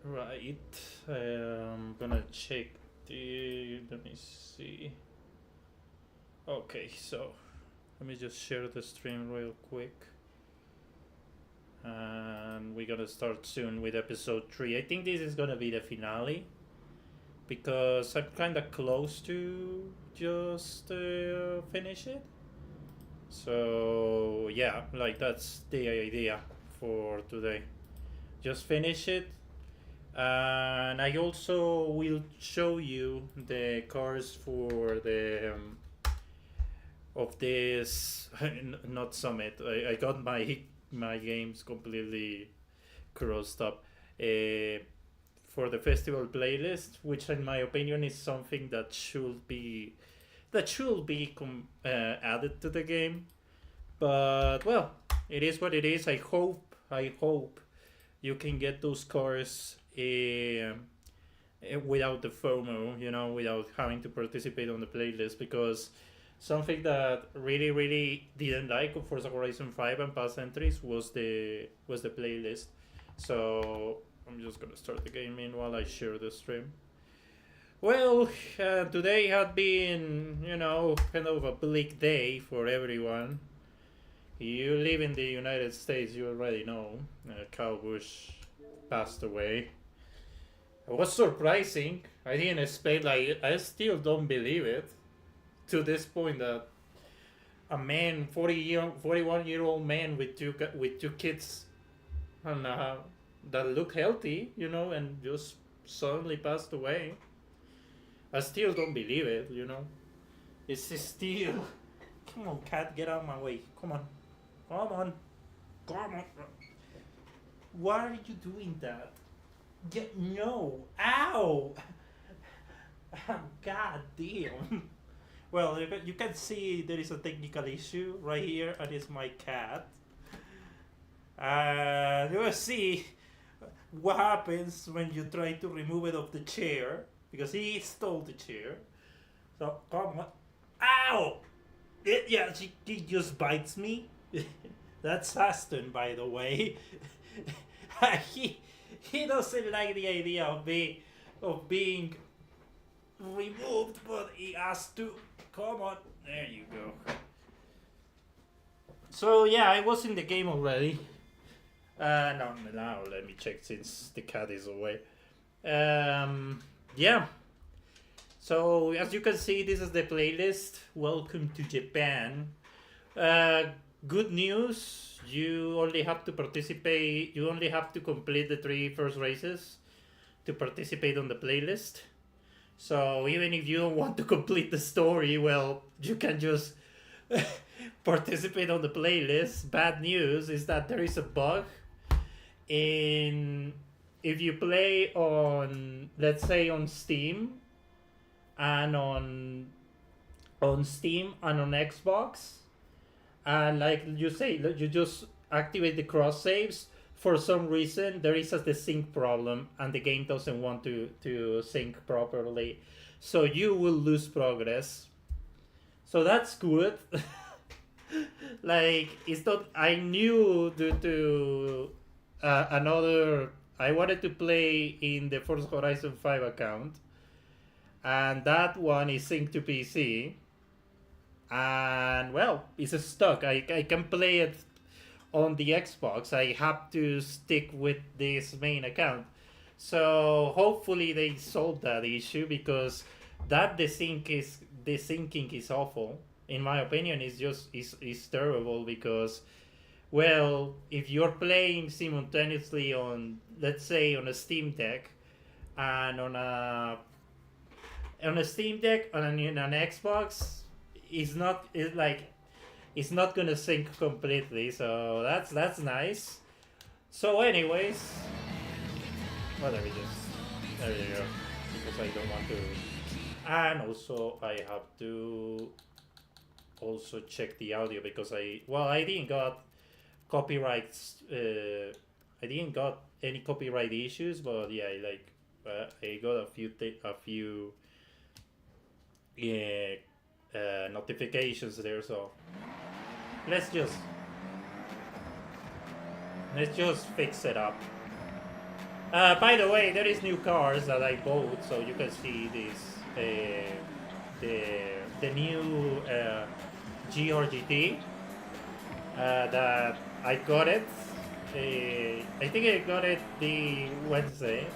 Right. I'm gonna check the. Let me see. Okay, so let me just share the stream real quick. And we're gonna start soon with episode 3. I think this is gonna be the finale because I'm kind of close to just finish it. So, yeah, like that's the idea for today. Just finish it. And I also will show you the cars for the of this not summit. I got my games completely crossed up. For the festival playlist, which in my opinion is something that should be added to the game. But well, it is what it is. I hope you can get those cars without the FOMO, without having to participate on the playlist, because something that really really didn't like of Forza Horizon 5 and past entries was the playlist. So I'm just gonna start the game meanwhile I share the stream. Well, today had been, kind of a bleak day for everyone. You live in the United States, you already know. Kyle Busch passed away. It was surprising. I didn't expect, like, I still don't believe it to this point that a man, 41-year-old man with two kids, and that look healthy, and just suddenly passed away. I still don't believe it. It's still. Come on, cat, get out of my way. Come on. Come on. Come on. Why are you doing that? No. Ow! God damn. Well, you can see there is a technical issue right here, and it's my cat. You will see what happens when you try to remove it off the chair, because he stole the chair. So, come on. Ow! Yeah, he just bites me. That's Aston, by the way. he he doesn't like the idea of being removed, but he has to. Come on, there you go. So yeah, I was in the game already. No, now let me check since the cat is away. Yeah. So as you can see, this is the playlist. Welcome to Japan. Uh, Good news. You only have to participate. You only have to complete the 3 first races to participate on the playlist. So even if you don't want to complete the story, well, you can just participate on the playlist. Bad news is that there is a bug in if you play on, let's say, on Steam and on Steam and on Xbox, and like you say, you just activate the cross saves. For some reason, there is a sync problem, and the game doesn't want to sync properly, so you will lose progress. So that's good. Like, it's not. I knew due to another. I wanted to play in the Forza Horizon 5 account, and that one is synced to PC. And well, it's stuck. I can play it on the Xbox. I have to stick with this main account. So hopefully they solve that issue, because that the syncing is awful. In my opinion, is terrible, because, well, if you're playing simultaneously on, let's say, on a Steam Deck and on a Steam Deck and on an Xbox, it's not gonna sync completely. So that's nice. So, anyways, well, there you go, because I don't want to, and also I have to also check the audio, because I didn't got copyrights. I didn't got any copyright issues, but yeah, I got a few yeah, notifications there. So let's just fix it up. By the way, there is new cars that I bought, so you can see this the new GRGT that I got it. I think I got it the Wednesday,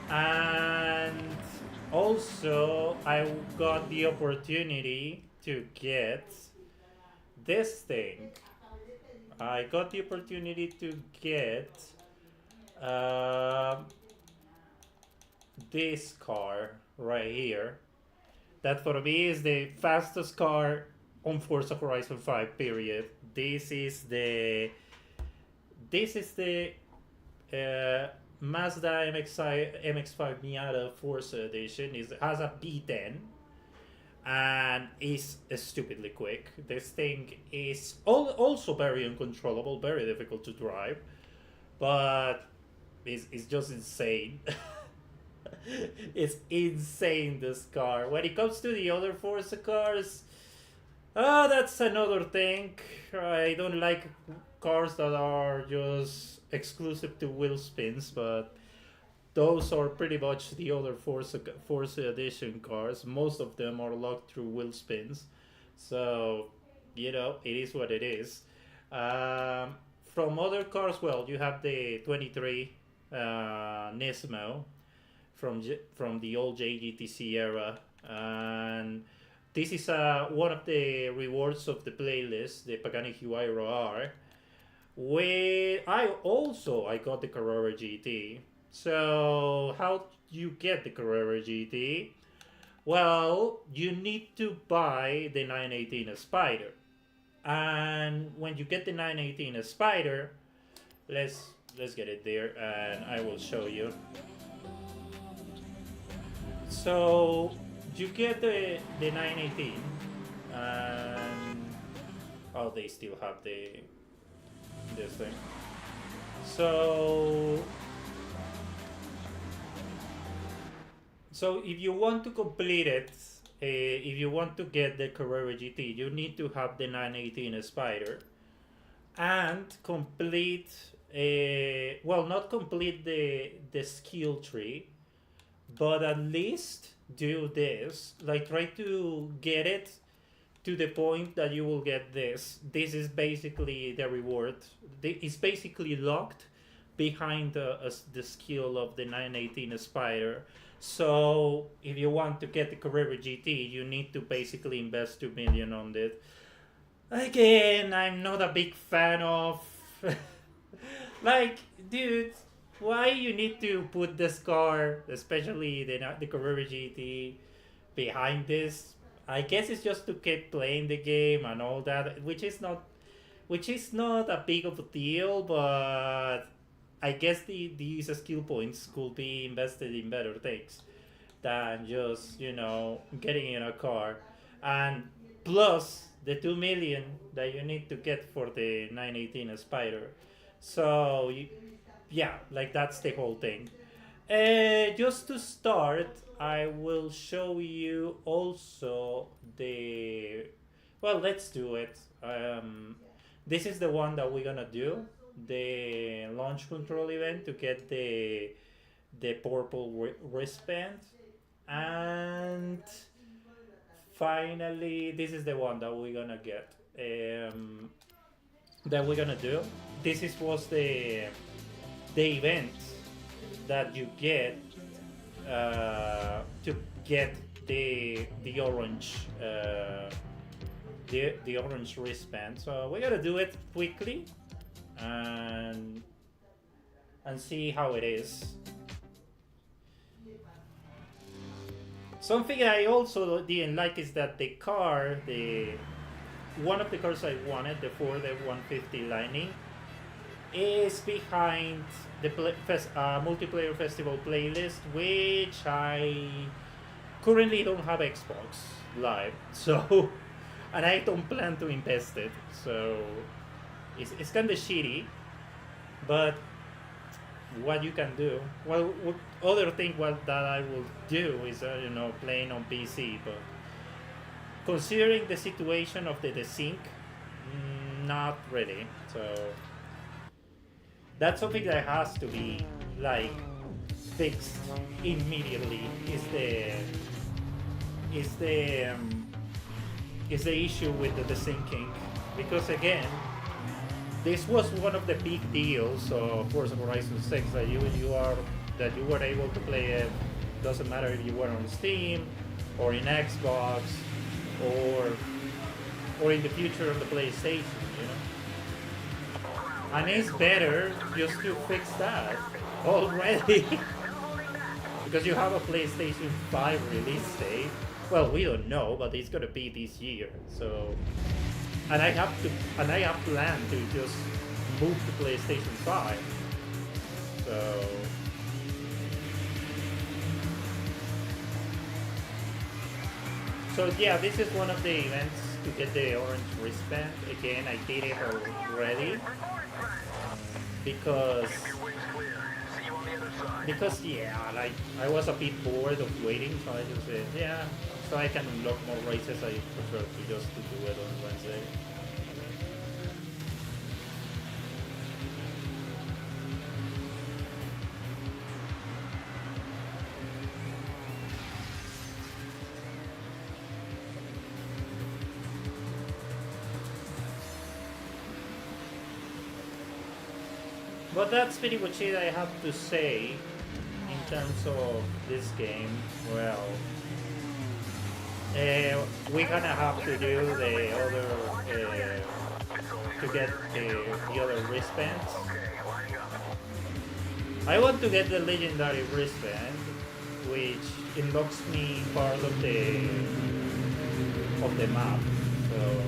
and also I got the opportunity to get this thing. I got the opportunity to get uh, this car right here. That for me is the fastest car on Forza Horizon 5. Period. This is the uh, Mazda MX-5 Miata Forza Edition. It has a B10 and is stupidly quick. This thing is also very uncontrollable, very difficult to drive, but it's just insane. It's insane, this car. When it comes to the other Forza cars, that's another thing. I don't like cars that are just exclusive to wheel spins, but those are pretty much the other Forza Edition cars. Most of them are locked through wheel spins, so it is what it is. Um, from other cars, well, you have the 23 Nismo from the old JGTC era, and this is one of the rewards of the playlist, the Pagani Huayra R. Where I got the Carrera GT. So how you get the Carrera GT? Well, you need to buy the 918 Spider, and when you get the 918 Spider, let's get it there, and I will show you. So you get the 918, and oh, they still have this thing. So if you want to complete it, if you want to get the Carrera GT, you need to have the 918 Spider and complete. Well, not complete the skill tree, but at least do this. Like, try to get it to the point that you will get this. This is basically the reward. It's basically locked behind the skill of the 918 Spider. So if you want to get the Carrera GT, you need to basically invest 2 million on it. Again, I'm not a big fan of. Like, dude, why you need to put this car, especially the Carrera GT, behind this? I guess it's just to keep playing the game and all that, which is not a big of a deal, but I guess these skill points could be invested in better things than just getting in a car, and plus the 2 million that you need to get for the 918 Spider. So yeah, like that's the whole thing. Just to start, I will show you also the. Well, let's do it. This is the one that we're gonna do, the launch control event to get the purple wristband, and finally, this is the one that we're gonna get. That we're gonna do. Was the event that you get to get the orange the orange wristband. So we're gonna do it quickly and see how it is. Something I also didn't like is that the car, the one of the cars I wanted, the Ford F-150 Lightning, is behind the multiplayer festival playlist, which I currently don't have Xbox Live, so and I don't plan to invest it, so it's kind of shitty, but what you can do. Well, what other thing that I will do is playing on PC, but considering the situation of the sync, not really. So that's something that has to be like fixed immediately is the um, is the issue with the syncing, because again, this was one of the big deals of Forza Horizon 6, that you were able to play it. Doesn't matter if you were on Steam or in Xbox or in the future on the PlayStation, you know. And it's better just to fix that already. Because you have a PlayStation 5 release date. Well, we don't know, but it's gonna be this year. So, and I have planned to just move to PlayStation 5. So, yeah, this is one of the events to get the orange wristband. Again, I did it already because yeah, like I was a bit bored of waiting, so I just said yeah. So I can unlock more races. I prefer to just to do it on Wednesday. But that's pretty much it I have to say in terms of this game. Well, we're gonna have to do the other to get the other wristbands. I want to get the legendary wristband, which unlocks me part of the map. So.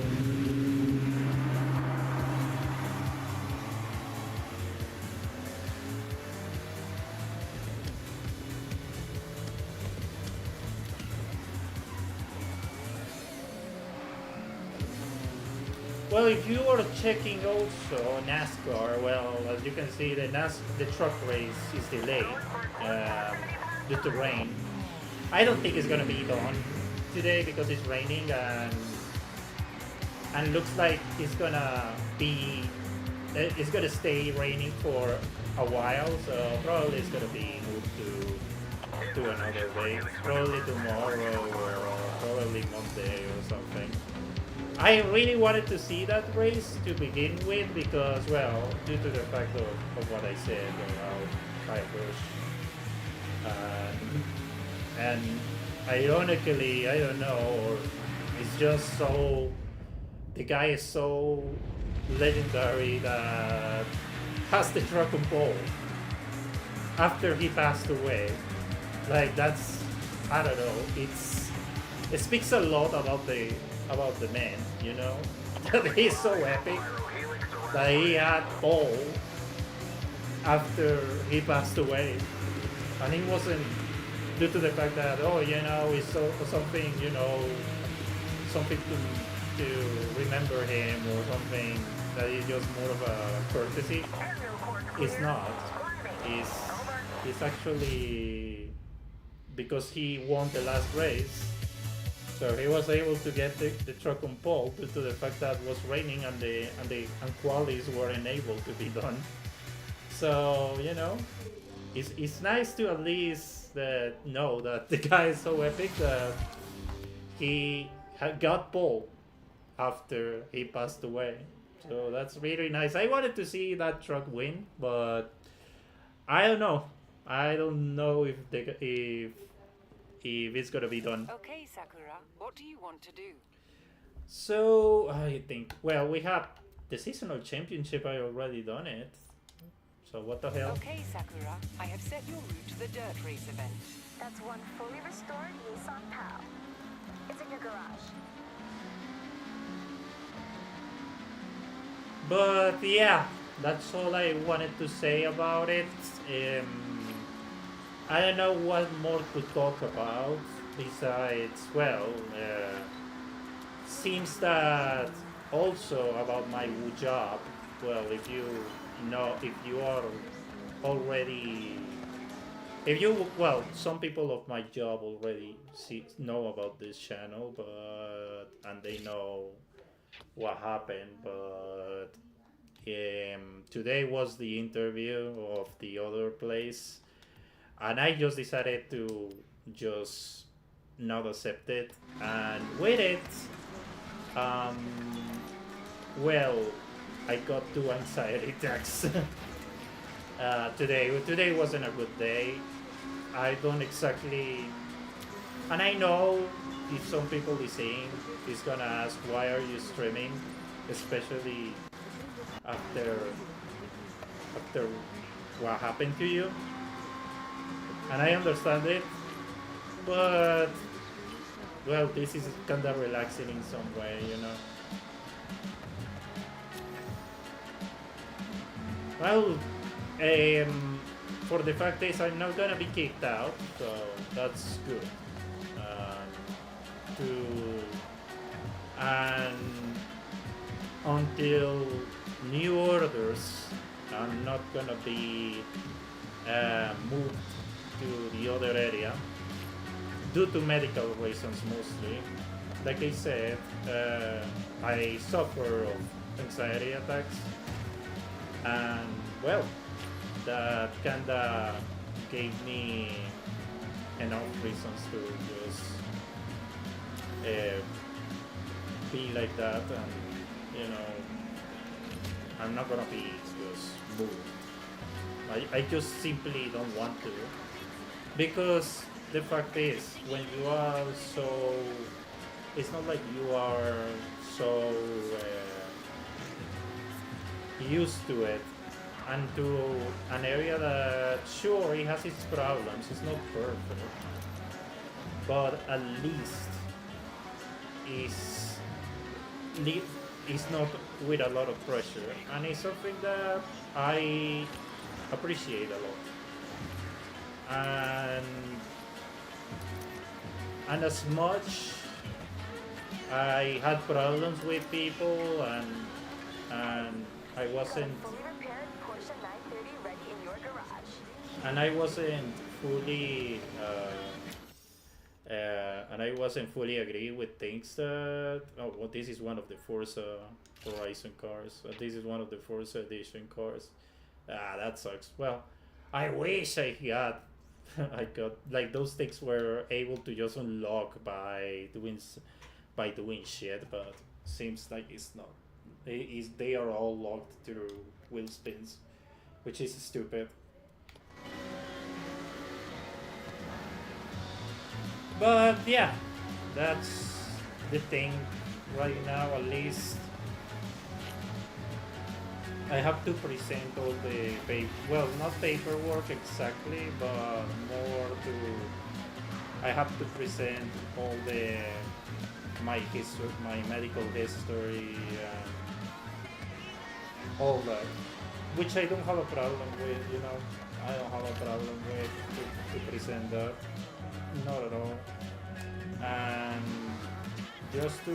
Well, if you are checking also NASCAR, well, as you can see, the truck race is delayed due to rain. I don't think it's gonna be done today because it's raining, and looks like it's gonna stay raining for a while. So probably it's gonna be moved to another day, probably tomorrow or probably Monday or something. I really wanted to see that race to begin with because, well, due to the fact of what I said about Kyle Busch. And ironically, I don't know, or it's just so. The guy is so legendary that has the truck on pole after he passed away. Like, that's. I don't know. It speaks a lot about the man, you know, that he's so epic that he had all after he passed away, and it wasn't due to the fact that it's something something to remember him or something that is just more of a courtesy. It's not. It's actually because he won the last race. So he was able to get the truck on pole due to the fact that it was raining and the qualies weren't able to be done. So it's nice to at least know that the guy is so epic that he got pole after he passed away. So that's really nice. I wanted to see that truck win, but I don't know. I don't know if it's gonna be done. Okay, Sakura, what do you want to do? So I think we have the seasonal championship. I already done it. So what the hell? Okay, Sakura, I have set your route to the dirt race event. That's one fully restored Nissan PAL. It's in your garage. But yeah, that's all I wanted to say about it. I don't know what more to talk about besides, seems that also about my job. Well, if you are already, some people of my job already know about this channel, and they know what happened, but Today was the interview of the other place, and I just decided to just not accept it. And with it, um, well, I got two anxiety attacks. Today wasn't a good day. I don't exactly, and I know if some people is saying is gonna ask why are you streaming, especially after after what happened to you, and I understand it, but well, this is kind of relaxing in some way, you know. Well, for the fact is, I'm not gonna be kicked out, so that's good. Uh, to and until new orders, I'm not gonna be moved to the other area due to medical reasons mostly. Like I said, I suffer of anxiety attacks, and well, that kinda gave me enough reasons to just uh, be like that, and you know, I'm not gonna be just moved. I just simply don't want to, because the fact is, when you are so, it's not like you are so used to it, and to an area that sure it has its problems, it's not perfect, but at least is is not with a lot of pressure, and it's something that I appreciate a lot. And as much I had problems with people, and I wasn't Fully repaired Porsche 930 ready in your garage. and I wasn't fully and I wasn't fully agree with things that well, this is one of the Forza Horizon cars. This is one of the Forza Edition cars. That sucks. Well, I wish I got I got like those things were able to just unlock by doing shit, but seems like it's not. They are all locked through wheel spins, which is stupid. But yeah, that's the thing right now. At least I have to present all the well, not paperwork exactly, but more to I have to present all the my history, my medical history, all that, which I don't have a problem with. You know, I don't have a problem with to present that, not at all. And just to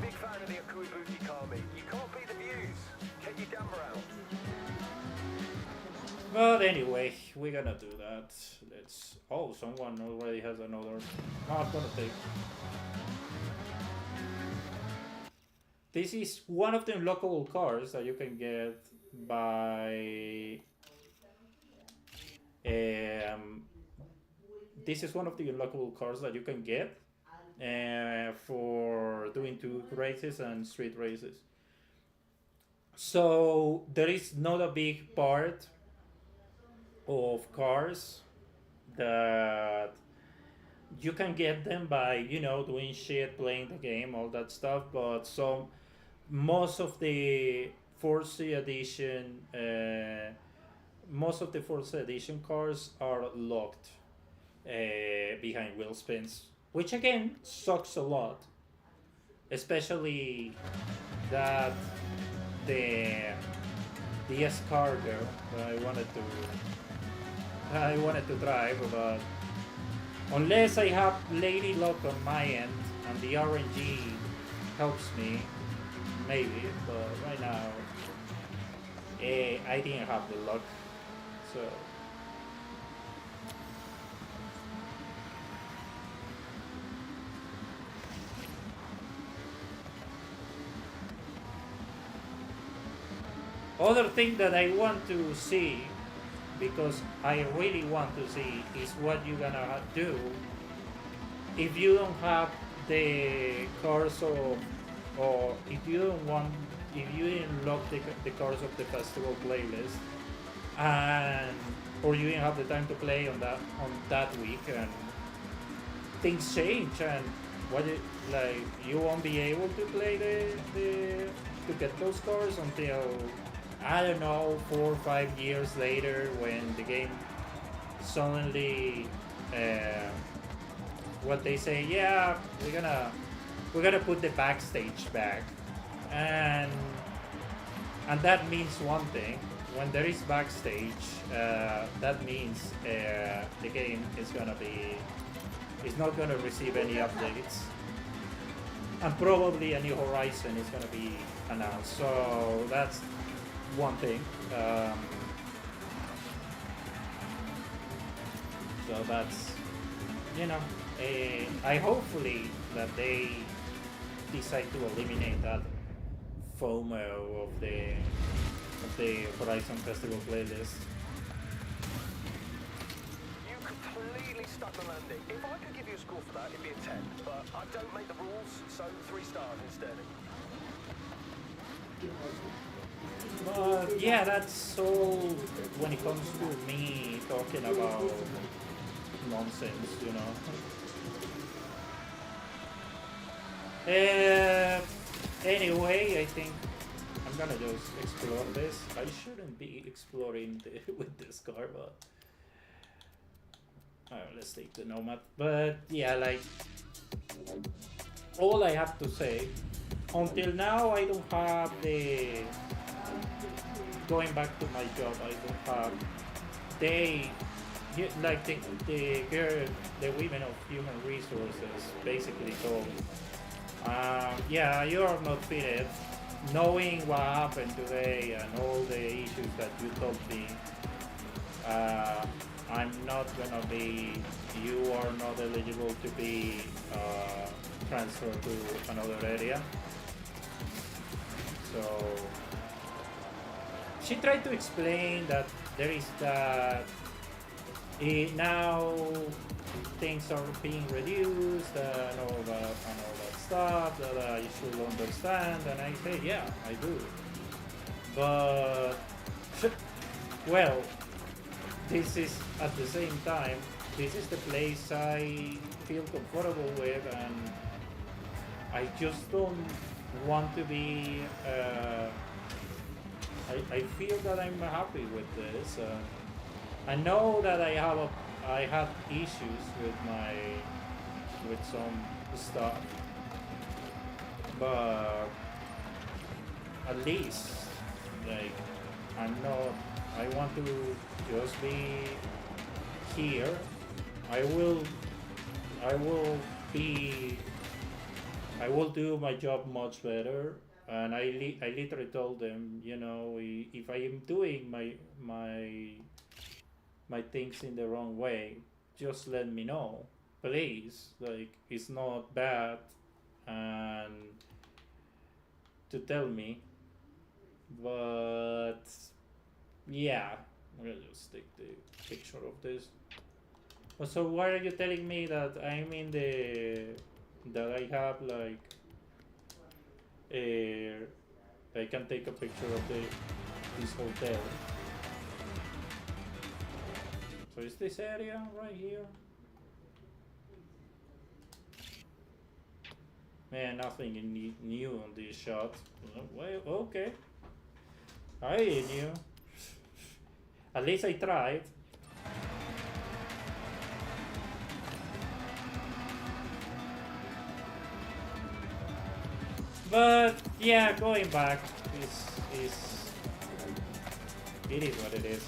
Big fan of the Akuibuki Kami. You can't beat the views. Get your camera out. But anyway, we're gonna do that. Let's. Oh, someone already has another. No, I'm gonna take. This is one of the unlockable cars that you can get by. This is one of the unlockable cars that you can get for doing two races and street races. So there is not a big part of cars that you can get them by doing shit, playing the game, all that stuff. But most of the Forza Edition, most of the Forza Edition cars are locked behind wheel spins, which again sucks a lot, especially that the Escargo that I wanted to drive, but unless I have Lady Luck on my end and the RNG helps me, maybe. But right now, I didn't have the luck, so. Other thing that I want to see, because I really want to see, is what you're gonna do if you don't have the course of, or if you don't want, if you didn't lock the course of the festival playlist, and or you didn't have the time to play on that week, and things change, and like you won't be able to play the to get those scores until, I don't know, 4 or 5 years later, when the game suddenly what they say, yeah, we're gonna put the backstage back, and that means one thing. When there is backstage, that means the game is not gonna receive any updates, and probably a new Horizon is gonna be announced. So that's one thing. So that's, I hopefully that they decide to eliminate that FOMO of the Horizon Festival playlist. You completely stuck the landing. If I could give you a score for that, it'd be a 10. But I don't make the rules, so 3 stars instead. But yeah, that's all when it comes to me talking about nonsense, Anyway, I think I'm gonna just explore this. I shouldn't be exploring with this car, but let's take the Nomad. But yeah, like, all I have to say, until now I don't have the, going back to my job, I don't have, like the girl, the women of human resources basically told, yeah, you are not fitted. Knowing what happened today and all the issues that you told me, I'm not gonna be, you are not eligible to be transferred to another area. So she tried to explain that there is that now things are being reduced and all that stuff that you should understand, and I say, yeah, I do. But well, this is at the same time, this is the place I feel comfortable with, and I just don't want to be. I feel that I'm happy with this. I know that I have issues with some stuff, but at least, like, I want to just be here. I will do my job much better, and I literally told them, if I am doing my things in the wrong way, just let me know, please. Like, it's not bad, and to tell me. But yeah, I'm gonna just take the picture of this. So why are you telling me that I'm in that I have, like, I can take a picture of this hotel? So is this area right here? Man, nothing new on this shot. Well, okay. I knew. At least I tried. But yeah, going back is it is what it is,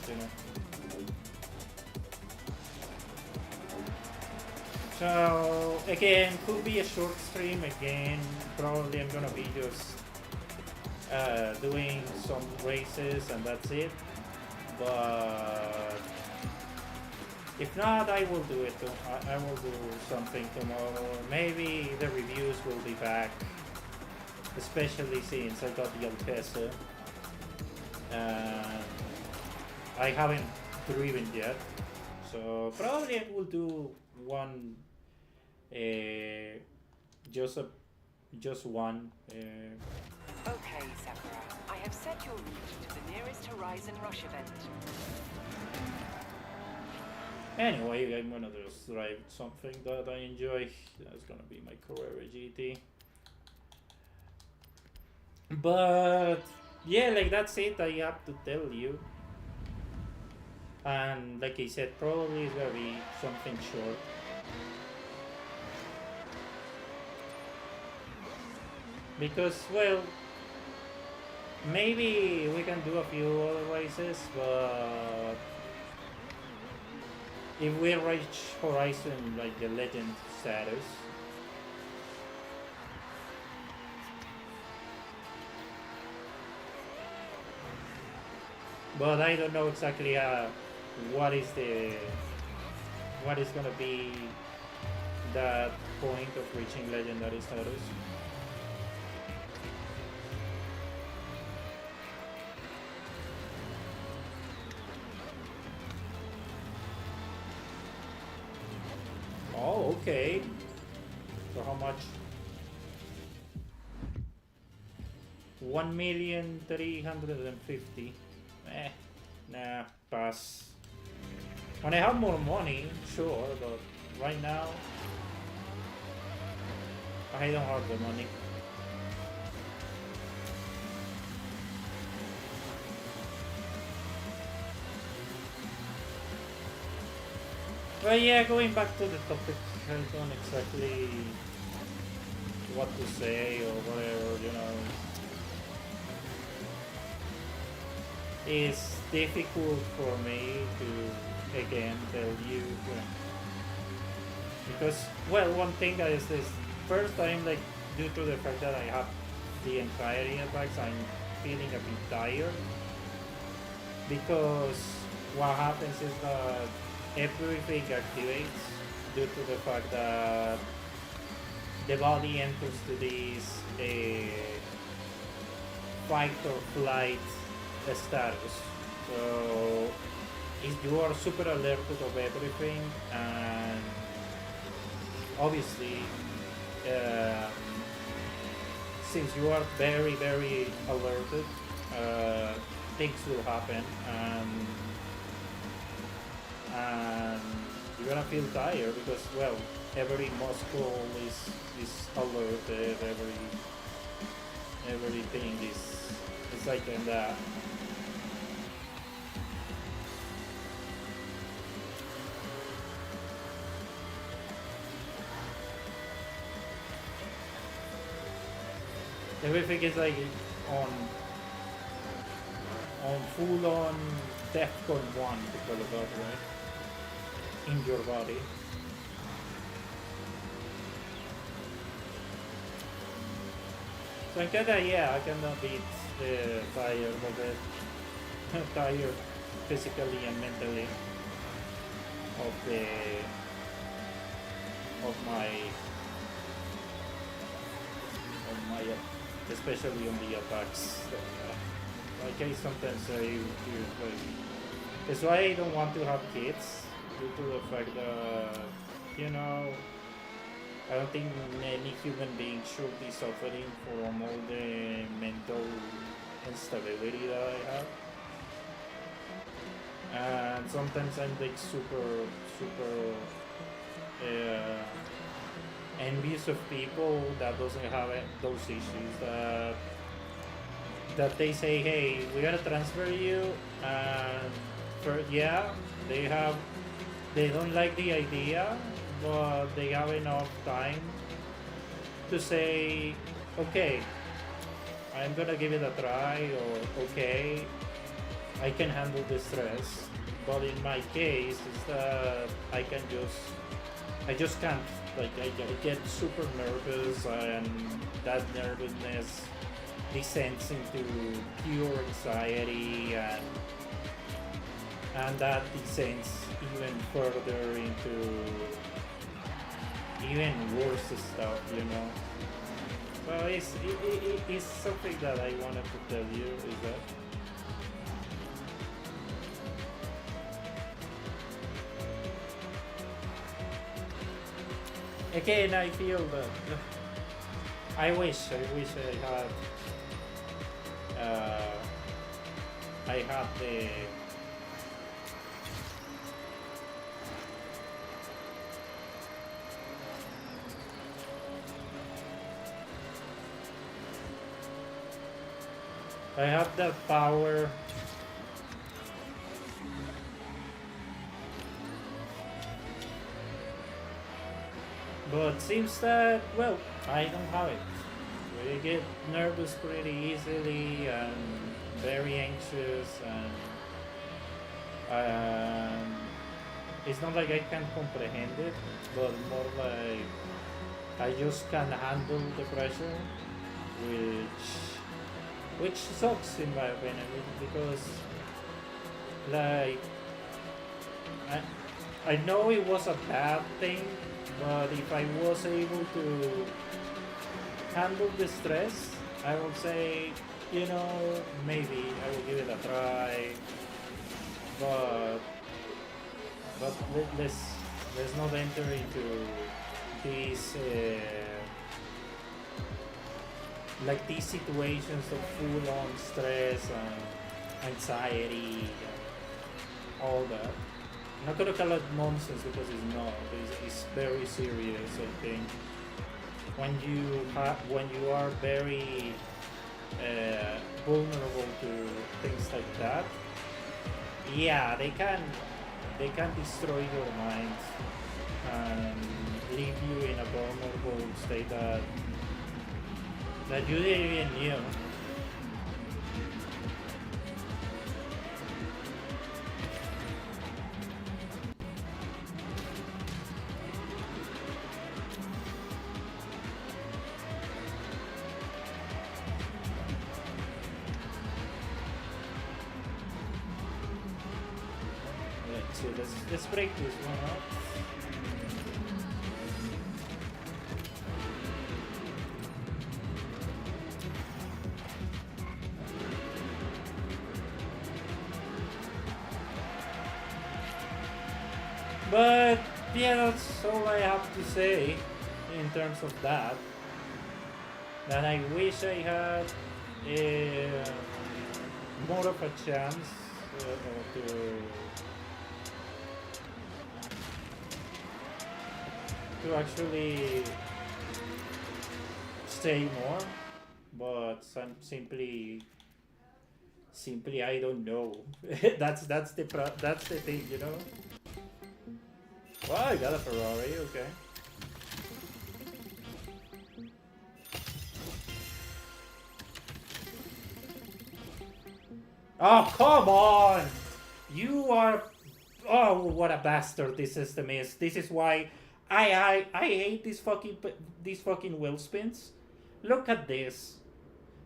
So again, could be a short stream again. Probably I'm gonna be just doing some races and that's it. But if not, I will do it. I will do something tomorrow. Maybe the reviews will be back, especially since I got the Altesa. and I haven't driven yet, so probably I will do one, just a just one. Okay, Sakura. I have set your route to the nearest Horizon Rush event. Anyway, I'm gonna just drive something that I enjoy. That's gonna be my Carrera GT. But yeah, like that's it. I have to tell you. And like I said, probably it's gonna be something short. Because, well, maybe we can do a few other races, but if we reach Horizon, like the legend status, but I don't know exactly what is gonna be that point of reaching legendary status. Oh, okay. So how much? 1,350,000. Nah, pass. When I have more money, sure, but right now I don't have the money. But yeah, going back to the topic, I don't exactly what to say or whatever, you know. It's difficult for me to again tell you because, well, one thing is this first time, like, due to the fact that I have the entirety attacks, I'm feeling a bit tired because what happens is that everything activates due to the fact that the body enters to this fight or flight status. So if you are super alerted of everything, and obviously since you are very alerted, things will happen, and you're gonna feel tired because, well, every muscle is alerted, everything is like in that. Everything is like on full on DEFCON 1, to call it that, right? In your body. So I kinda, yeah, I kinda beat tired of it. Tired physically and mentally of my especially on the attacks. Like I sometimes say, like, that's why I don't want to have kids, due to the fact that, you know, I don't think any human being should be suffering from all the mental instability that I have. And sometimes I'm like super envious of people that doesn't have those issues, that they say, hey, we gotta transfer you, and they don't like the idea, but they have enough time to say, okay, I'm gonna give it a try, or okay, I can handle the stress. But in my case, it's that I just can't. Like, I get super nervous, and that nervousness descends into pure anxiety, and that descends even further into even worse stuff, you know. So it's something that I wanted to tell you, is that again, I feel that I wish I had the I have that power. But seems that, well, I don't have it. I get nervous pretty easily and very anxious, and it's not like I can comprehend it, but more like I just can't handle the pressure, which sucks in my opinion, because like I know it was a bad thing, but if I was able to handle the stress, I would say, maybe I will give it a try. But let's not enter into these like these situations of full-on stress and anxiety and all that. I'm not gonna call it nonsense because it's not. It's very serious. I think when you are very vulnerable to things like that, yeah, they can destroy your mind and leave you in a vulnerable state that you didn't even knew. So let's break this one up. But yeah, that's all I have to say in terms of that. That I wish I had more of a chance to actually stay more, but simply I don't know. that's the thing, Well, I got a Ferrari, okay. Oh, come on! You are... Oh, what a bastard this system is. This is why I hate these fucking wheel spins. Look at this.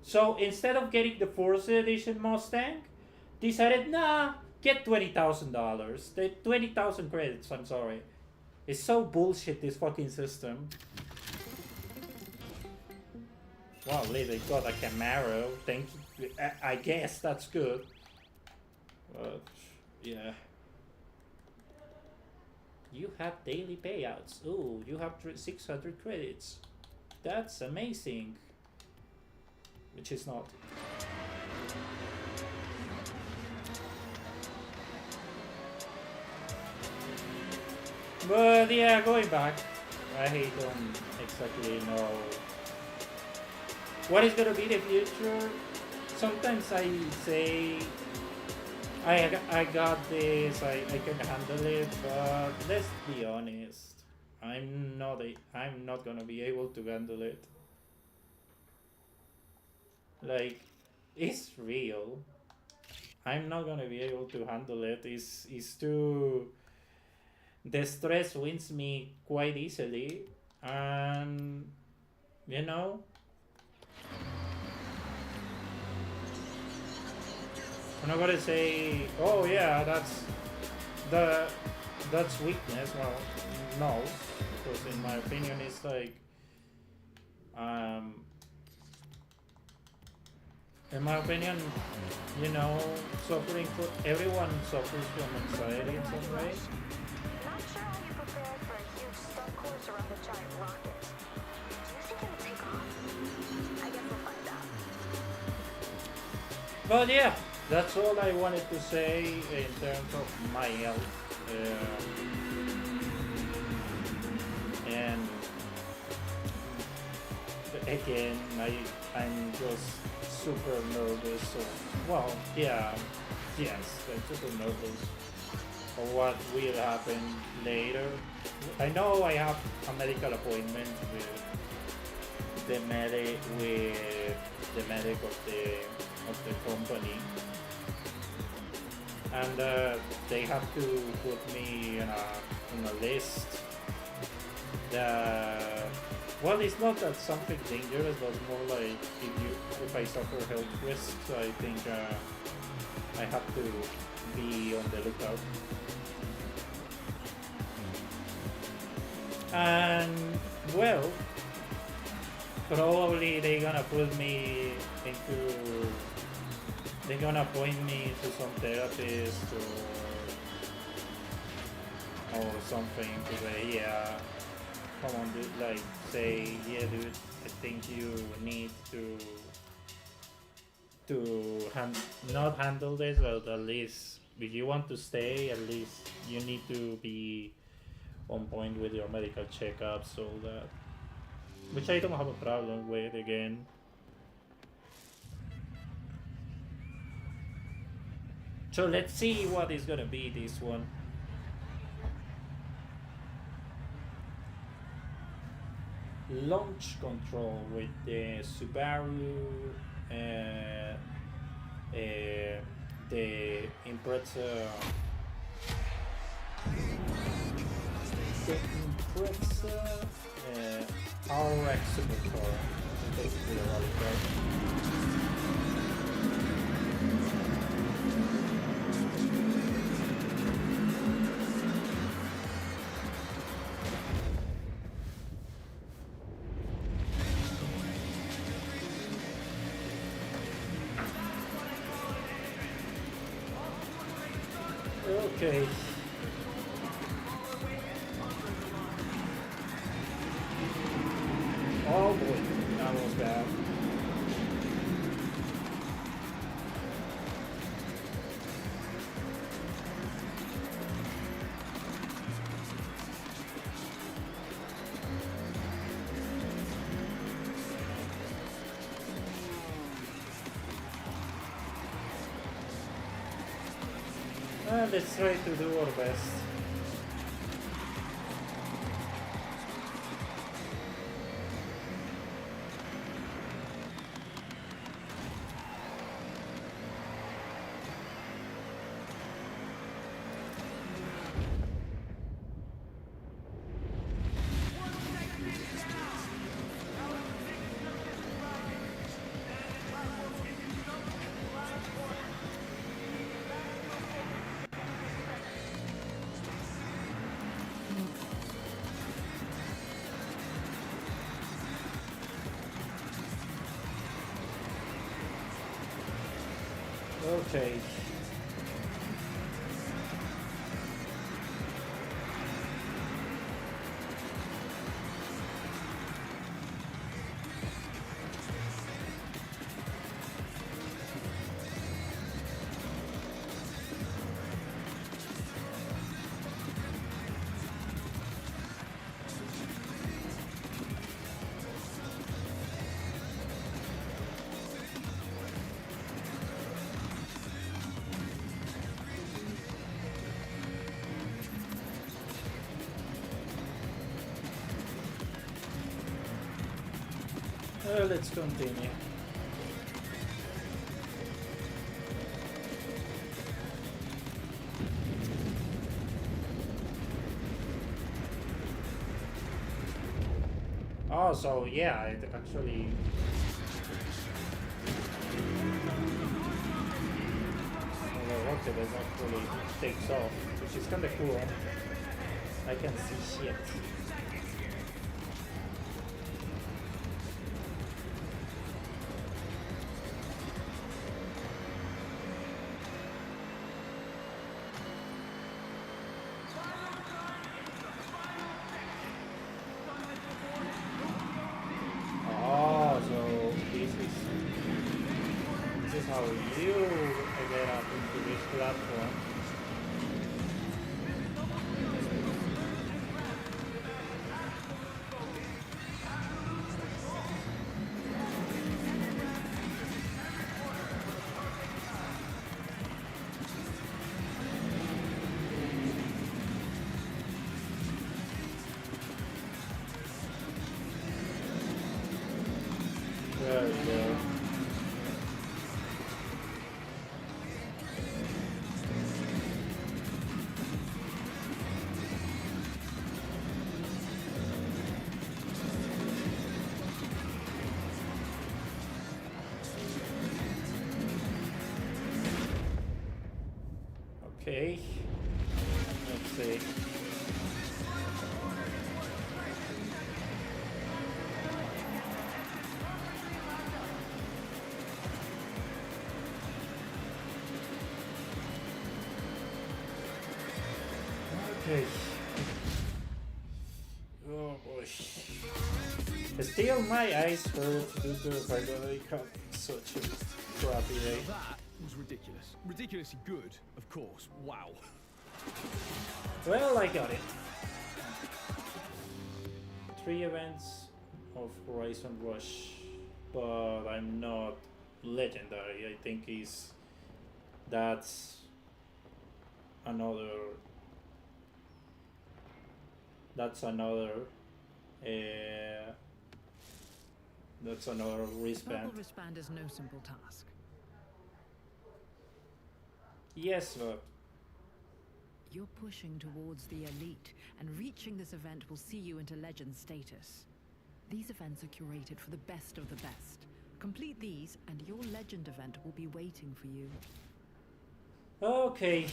So instead of getting the Forza Edition Mustang, decided, nah, get $20,000. The 20,000 credits, I'm sorry. It's so bullshit, this fucking system. Wow, they got a Camaro. Thank you. I guess that's good. But, yeah. You have daily payouts. Ooh, you have 600 credits. That's amazing. Which is not. But yeah, going back, I don't exactly know what is gonna be the future. Sometimes I say I got this, I can handle it, but let's be honest, I'm not gonna be able to handle it. Like, it's real. I'm not gonna be able to handle it. It's too... The stress wins me quite easily, and I'm not gonna say, oh yeah, that's weakness. Well, no, because in my opinion, it's like, in my opinion, everyone suffers from anxiety in some way. Not sure how you prepared for a huge stunt course around the giant But yeah, that's all I wanted to say in terms of my health. And again, I'm just super nervous. So, well, yeah, yes, I'm super nervous for what will happen later. I know I have a medical appointment with the medic of the company, and they have to put me on a list that, well, it's not that something dangerous, but it's more like if I suffer health risks, I think I have to be on the lookout. And well, probably they're gonna point me to some therapist or something to say, yeah, come on, dude, like say, yeah, dude, I think you need to not handle this, but at least if you want to stay, at least you need to be on point with your medical checkups, all that, which I don't have a problem with. Again, so let's see what is gonna be this one. Launch control with the Subaru, uh, the Impreza, the Impreza RX Supercar, basically a rally car. Okay. Oh boy, that was bad. Let's try to do our best. Okay. Let's continue. Oh, so yeah, it actually. The rocket is actually takes off, which is kind of cool. I can see shit. is how you get up into this platform. There we go. Okay, let's see. Okay. Oh boy. Still, my eyes hurt due to the fact that I have such a crappy day. That was ridiculous. Ridiculously good, of course. Wow. Well, I got it. 3 events of Horizon Rush, but I'm not legendary. I think that's another that's another wristband. Purple wristband is no simple task. Yes, but You're pushing towards the elite, and reaching this event will see you into legend status. These events are curated for the best of the best. Complete these, and your legend event will be waiting for you. okay.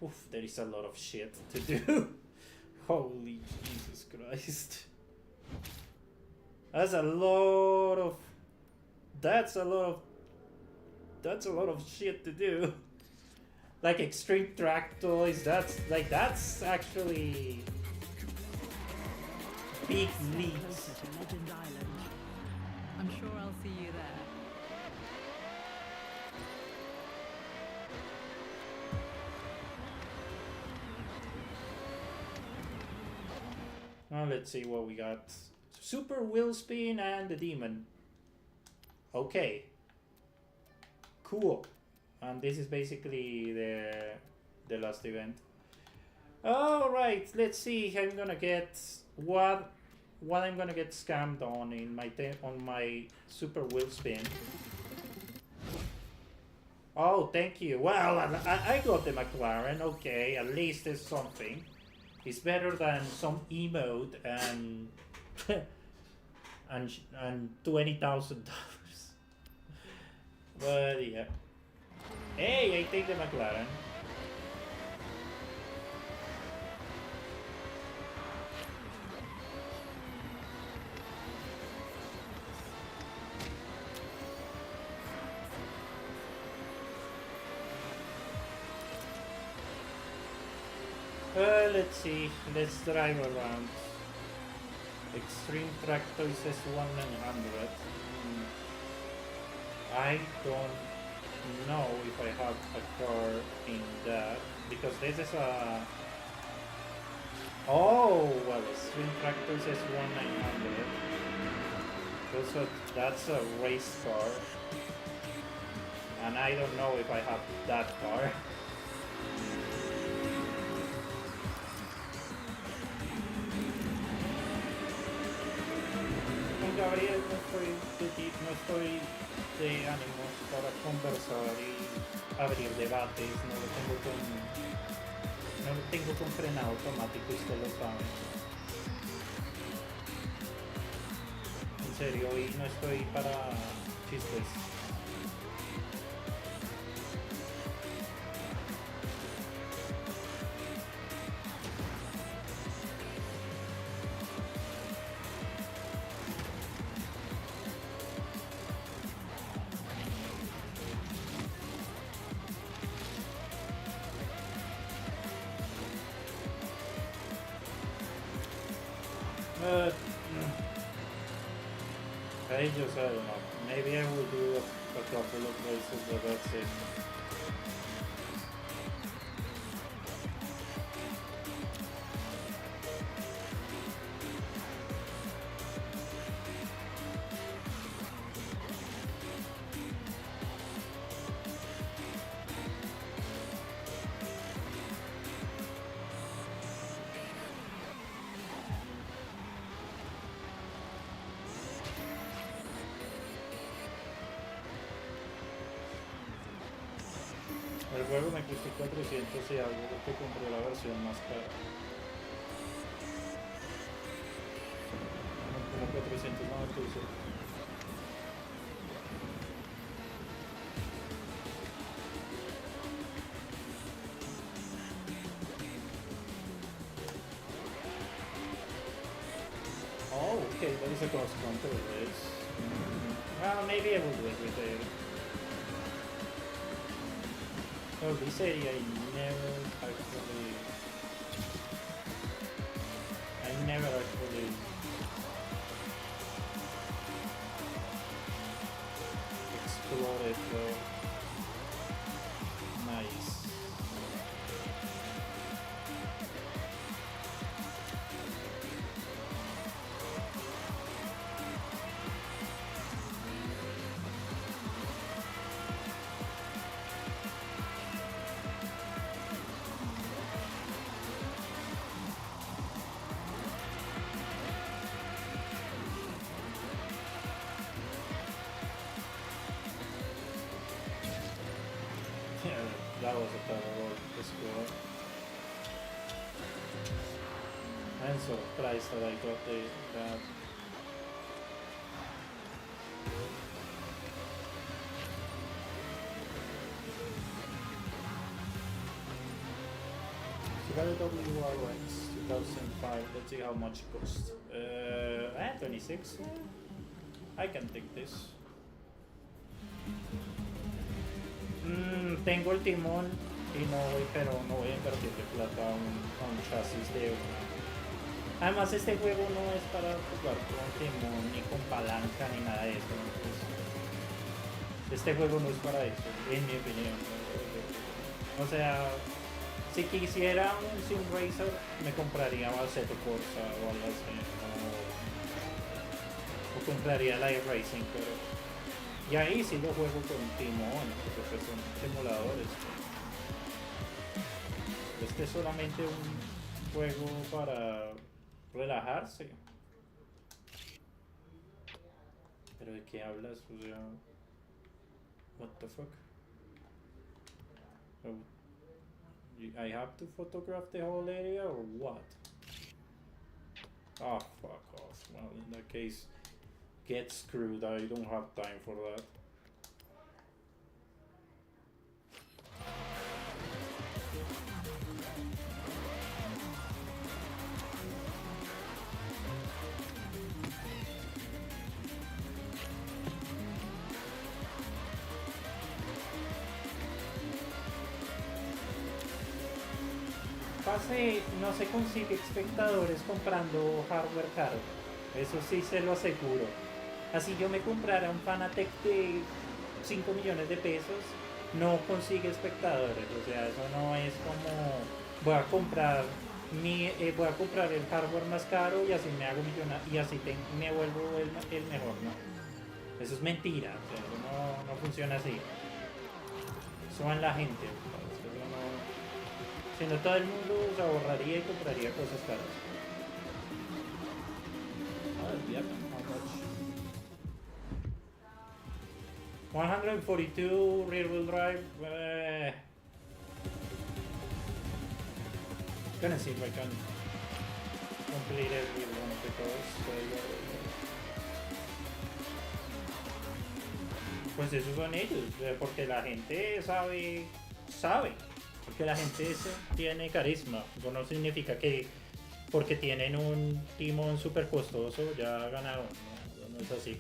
Oof, there is a lot of shit to do. Holy Jesus Christ. That's a lot of shit to do. Like extreme track toys, that's actually big leaps. Closer to Legend Island. I'm sure I'll see you there. Now let's see what we got. Super Wheel Spin and the Demon. Okay. Cool. And this is basically the last event. Alright, let's see how I'm gonna get what I'm gonna get scammed on in my Super Wheel Spin. Oh, thank you. Well, I got the McLaren. Okay, at least there's something. It's better than some emote and and $20,000. But yeah. Hey, I take the McLaren. Let's see. Let's drive around. Extreme Track Toys S1900. I don't know if I have a car in that because this is a. Oh well, Extreme Track Toys S1900. That's a race car, and I don't know if I have that car. Gabriel, no estoy de ánimos para conversar y abrir debates, no lo tengo con frenado automático, usted lo sabe. En serio, hoy no estoy para chistes. I don't know. Maybe I will do a couple of races, but that's it. El juego me costó 400 y algo porque compré la versión más cara. Como 496. Oh, okay, that is a cross country race. Well, maybe I will do it with it. Oh, this area I never actually explored it though. Nice. That was a terrible score. I'm surprised that I got that. Subaru WRX 2005, let's see how much it costs. 26? I can take this. Tengo el timón y no voy, pero no voy a invertirle plata a un chasis de una. Además este juego no es para jugar con timón ni con palanca ni nada de eso. Este juego no es para eso, en mi opinión. O sea, si quisiera un sim racer me compraría Assetto Corsa o algo así. O compraría la iRacing, pero... Y ahí sí lo juego con timón, porque pues son simuladores. Este es solamente un juego para relajarse. ¿Pero de qué hablas? O sea... What the fuck? Oh, I have to photograph the whole area or what? Oh, fuck off. Well, in that case... Get screwed, I don't have time for that. Pase, no se consigue espectadores comprando hardware caro. Eso sí se lo aseguro. Así yo me comprara un Fanatec de 5 millones de pesos, no consigue espectadores. O sea, eso no es como voy a comprar el hardware más caro y así me hago millonario y así me vuelvo el mejor. No, eso es mentira. O sea, eso no funciona así. Eso va en la gente. Eso no, si no, todo el mundo se ahorraría y compraría cosas caras. Yeah, how much? 142 rear wheel drive. Gonna see if I can complete it with one of the cars. Pues esos son ellos, porque la gente sabe, porque la gente tiene carisma. Eso no significa que porque tienen un timón super costoso ya ganaron, no es así.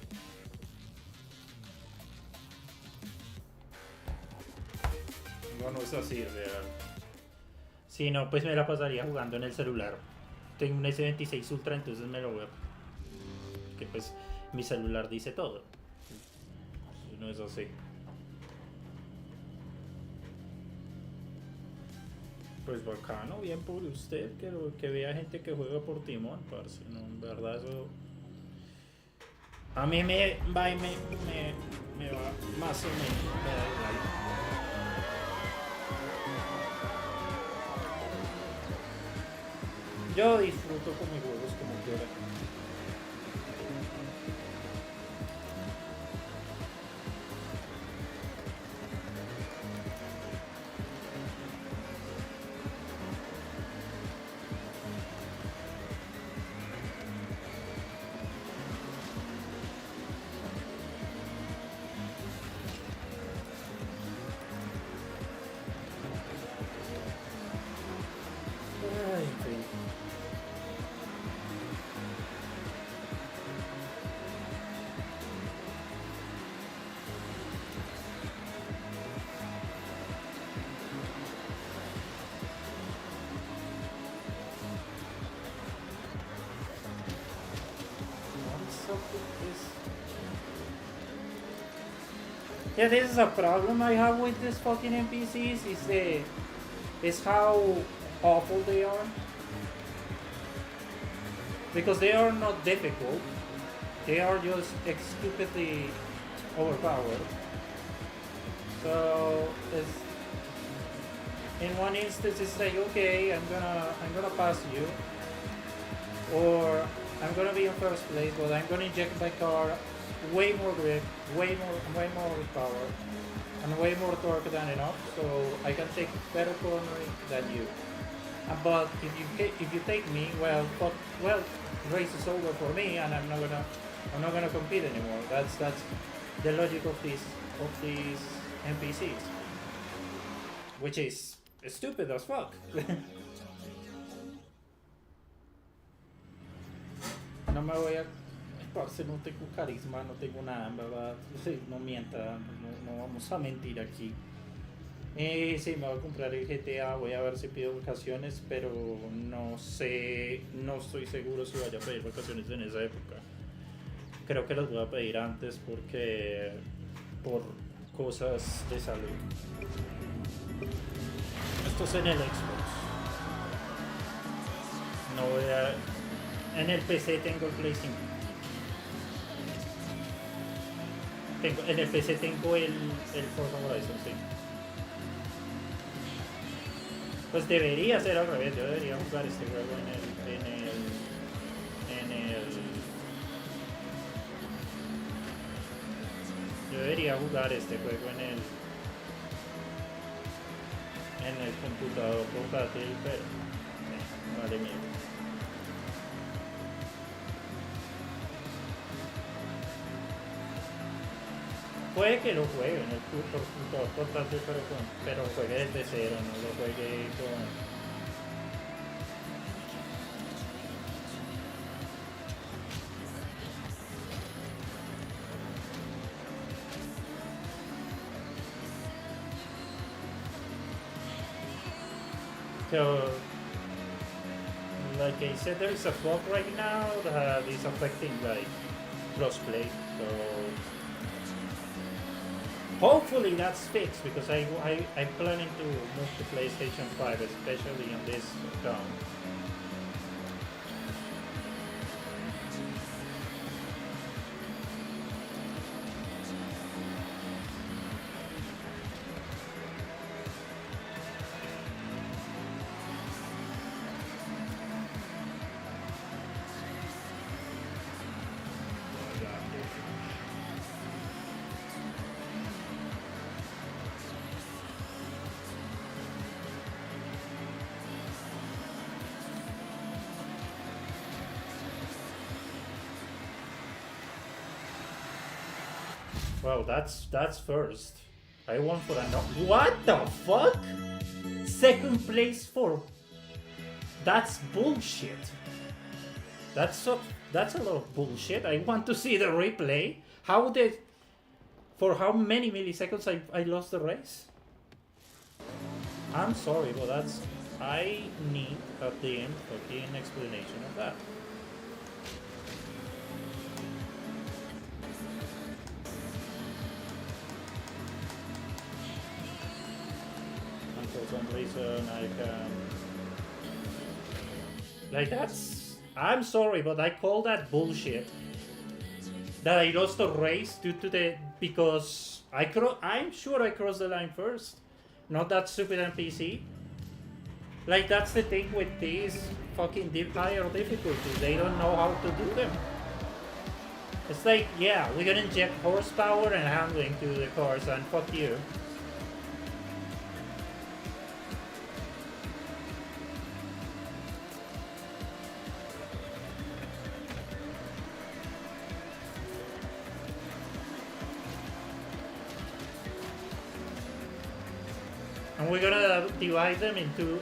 No es así, o sea. Si no, pues me la pasaría jugando en el celular. Tengo un S26 Ultra, entonces me lo voy a... Que pues mi celular dice todo. No es así. Pues bacano, bien por usted, que vea gente que juega por timón, parce. No, en verdad eso... A mí me va y me va más o menos, me da igual. Yo disfruto con mis juegos como quiera. Ay, en fin. What's up with this? Yeah, this is a problem I have with these fucking NPCs. Is how awful they are. Because they are not difficult. They are just stupidly overpowered. So it's, in one instance it's like, okay, I'm gonna pass you, or I'm gonna be in first place, but I'm gonna inject my car way more grip, way more power, and way more torque than enough, so I can take better cornering than you. But if you take me, well, race is over for me, and I'm not gonna compete anymore. That's the logic of these NPCs, which is stupid as fuck. No me voy a... Parce, no tengo carisma, no tengo nada, en verdad. Sí, no mienta, no vamos a mentir aquí. Sí, me voy a comprar el GTA, voy a ver si pido vacaciones, pero no sé, no estoy seguro si vaya a pedir vacaciones en esa época. Creo que las voy a pedir antes porque... por cosas de salud. Esto es en el Xbox. No voy a... En el PC tengo el Play 5. En el PC tengo el Forza Horizon, sí. Pues debería ser al revés, yo debería jugar este juego yo debería jugar este juego en el computador portátil, pero vale mierda. Puede que lo juegue en el computador portátil, pero juegue desde cero, no lo juegue con... So, like I said, there is a bug right now that is affecting like crossplay. So hopefully that's fixed because I'm planning to move to PlayStation 5, especially on this account. Well, that's first. I won for a no. What the fuck? Second place for... That's bullshit. That's a lot of bullshit. I want to see the replay. How did... For how many milliseconds I lost the race? I'm sorry, but that's... I need a damn fucking explanation of that. For some reason, I can. Like, that's. I'm sorry, but I call that bullshit. That I lost a race due to the. Because I'm sure I crossed the line first. Not that stupid NPC. Like, that's the thing with these fucking higher difficulties. They don't know how to do them. It's like, yeah, we're gonna inject horsepower and handling to the cars and fuck you. And we're gonna divide them into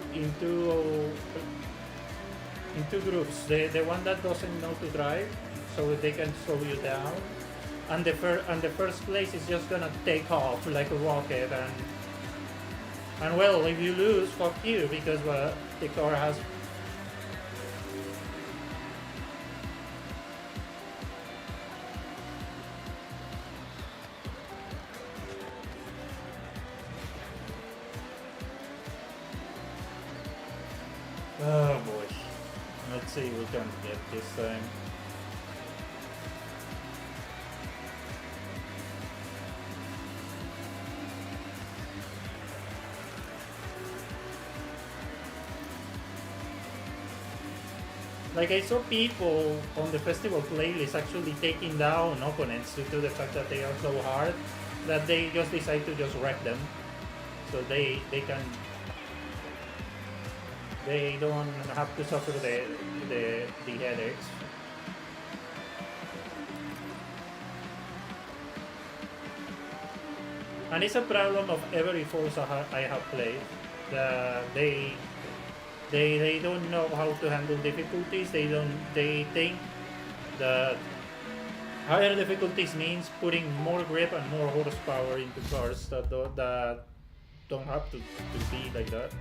groups. The one that doesn't know to drive, so they can slow you down. And the first place is just gonna take off like a rocket, and well, if you lose, fuck you, because the car has. Oh boy. Let's see if we can get this time. Like, I saw people on the festival playlist actually taking down opponents due to the fact that they are so hard that they just decide to just wreck them. So they don't have to suffer the headaches. And it's a problem of every Forza I have played. They don't know how to handle difficulties. They think that higher difficulties means putting more grip and more horsepower into cars that don't have to be like that.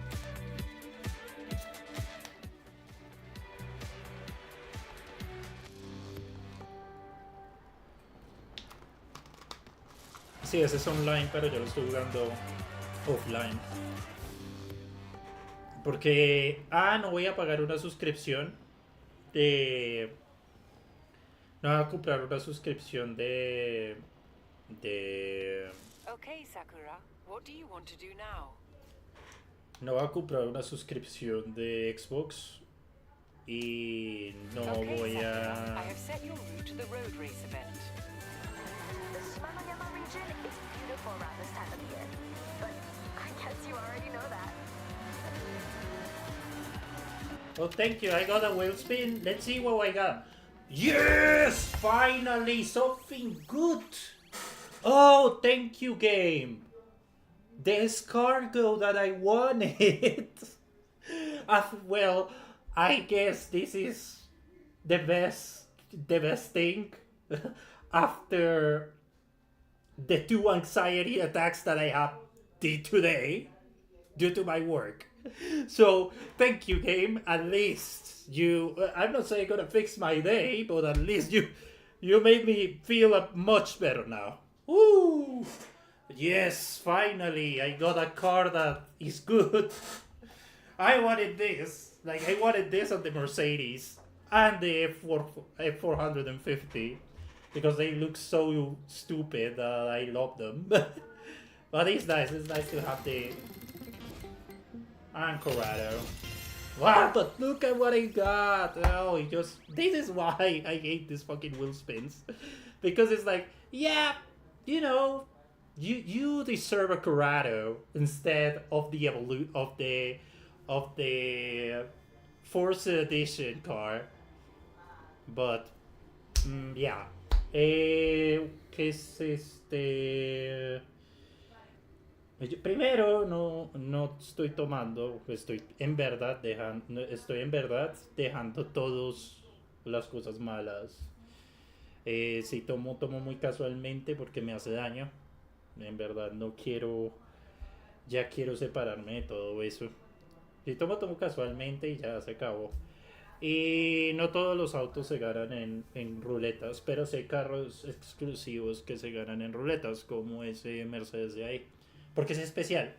Sí, ese es online, pero yo lo estoy jugando offline. Porque, no voy a pagar una suscripción de... No voy a comprar una suscripción de... Okay, Sakura, what do you want to do now? No voy a comprar una suscripción de Xbox. Y no Okay, voy Sakura, I a... have set your route to the road race event. The Shimanoyama region is beautiful around this time of year. But I guess you already know that. Oh, thank you. I got a wheel spin. Let's see what I got. Yes! Finally, something good. Oh, thank you, game. The escargot that I wanted. Well, I guess this is the best thing after the 2 anxiety attacks that I had today due to my work. So, thank you, game. At least you... I'm not saying gonna fix my day, but at least you made me feel much better now. Woo! Yes, finally, I got a car that is good. I wanted this. Like, I wanted this on the Mercedes and the F450 because they look so stupid that I love them. But it's nice. It's nice to have the... And Corrado. Wow, but look at what I got. Oh, this is why I hate these fucking wheel spins. Because it's like, yeah, you know, you deserve a Corrado instead of the of the Forza Edition car. But yeah. ¿Qué es este? Primero, no estoy tomando, estoy en verdad dejando todas las cosas malas. Si tomo muy casualmente porque me hace daño. En verdad ya quiero separarme de todo eso. Si tomo casualmente y ya se acabó. Y no todos los autos se ganan en ruletas, pero sí hay carros exclusivos que se ganan en ruletas, como ese Mercedes de ahí. Porque es especial.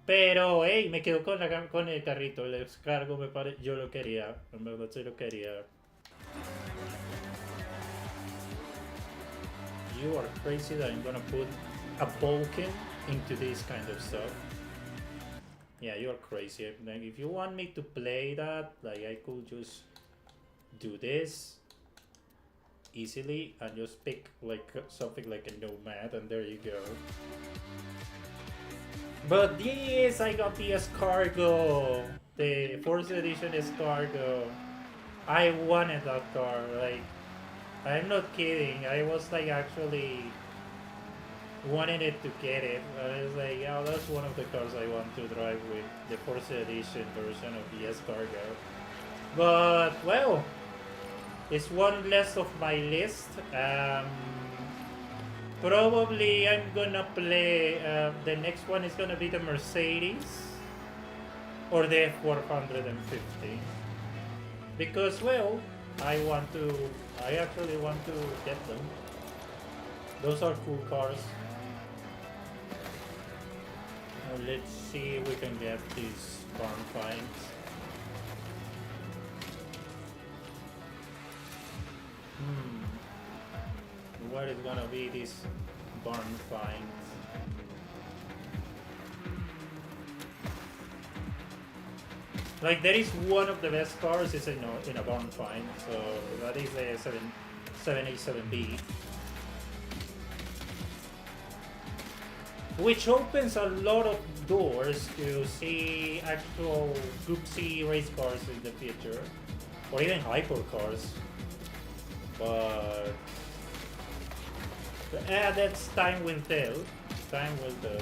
Pero, hey, me quedo con el carrito, el descargo, yo lo quería, en verdad sí lo quería. You are crazy that I'm gonna put a Vulcan into this kind of stuff. Yeah, you're crazy. Like, if you want me to play that, like, I could just do this easily and just pick like something like a nomad, and there you go. But yes, I got the escargot, the Forza Edition escargot. I wanted that car. Like, I'm not kidding. I was like actually wanting it to get it. I was like, yeah, that's one of the cars I want to drive with the Forza Edition version of the escargot. But well, it's one less of my list. Probably I'm gonna play, the next one is gonna be the Mercedes or the F450, because well, I actually want to get them. Those are cool cars. Now let's see if we can get these barn finds. What is gonna be this barn find? Like, there is one of the best cars is in a barn find, so that is a 787B, which opens a lot of doors to see actual Group C race cars in the future, or even hypercars. But that's time will tell. Time will tell.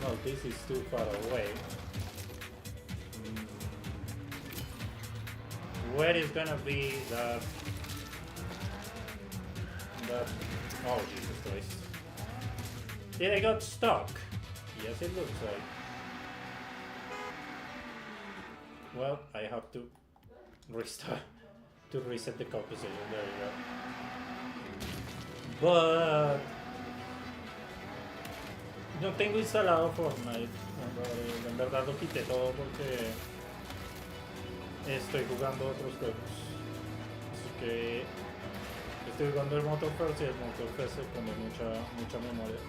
No, this is too far away. Where is gonna be that? Oh, Jesus Christ! Yeah, I got stuck. Yes, it looks like. Well, I have to restart to reset the composition. There you go. But no tengo instalado Fortnite. En verdad lo quité todo porque estoy jugando otros juegos. Así que estoy jugando el Motorfest y el Motorfest se come mucha memoria.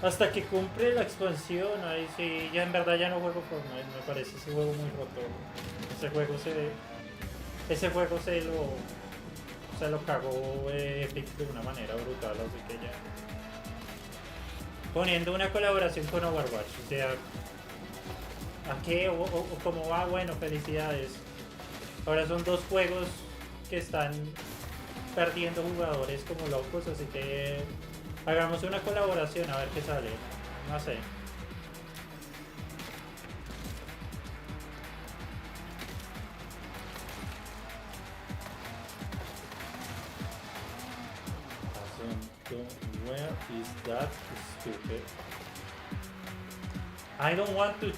Hasta que compre la expansión, ahí sí, ya en verdad ya no juego Fortnite, me parece ese juego muy roto. Ese juego se lo cagó Epic de una manera brutal, así que ya. Poniendo una colaboración con Overwatch, o sea, ¿a qué? O como va, bueno, felicidades. Ahora son dos juegos que están perdiendo jugadores como locos, así que hagamos una colaboración a ver qué sale. No sé. Where is that stupid? I don't want to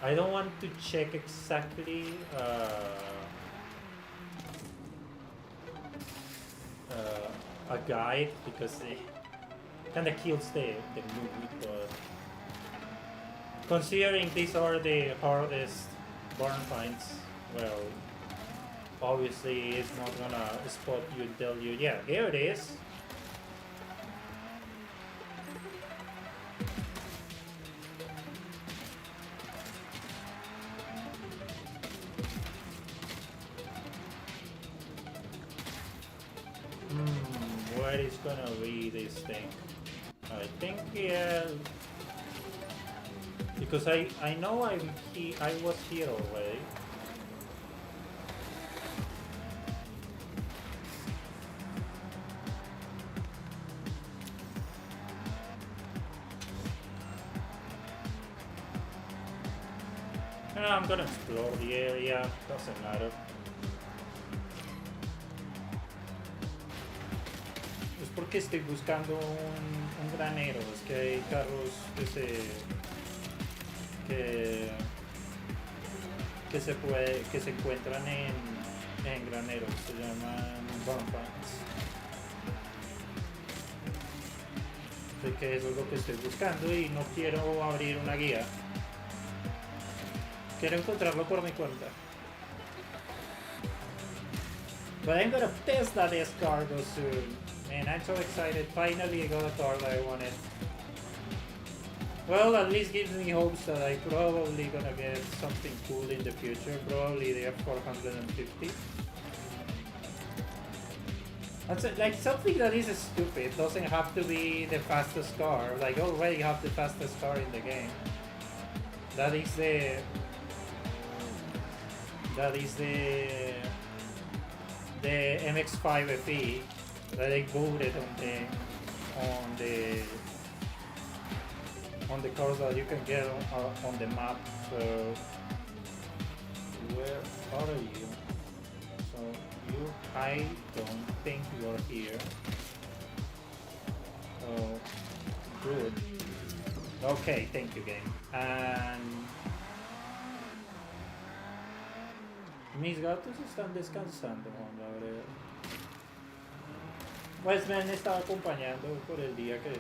I don't want to check exactly a guide because it kind of kills the mood, but considering these are the hardest barn finds, well, obviously it's not gonna spot you and tell you, yeah, here it is. Where is gonna be this thing? I think, yeah, because I know I was here already. I'm gonna explore the area, doesn't matter. que estoy buscando un granero. Es que hay carros que se encuentran en graneros. Se llaman bonfires. Así que eso es lo que estoy buscando y no quiero abrir una guía. Quiero encontrarlo por mi cuenta. But I'm gonna Tesla this cargo soon. Man, I'm so excited. Finally I got a car that I wanted. Well, at least gives me hopes that I probably gonna get something cool in the future. Probably the F450. That's like something that is stupid. Doesn't have to be the fastest car. Like already have the fastest car in the game. That is the MX-5 FE that they voted on the cars that you can get on the map. So where are you? So I don't think you're here. Oh, good. Okay, thank you, game. And mis gatos están descansando, Juan Gabriel. Pues me han estado acompañando por el día que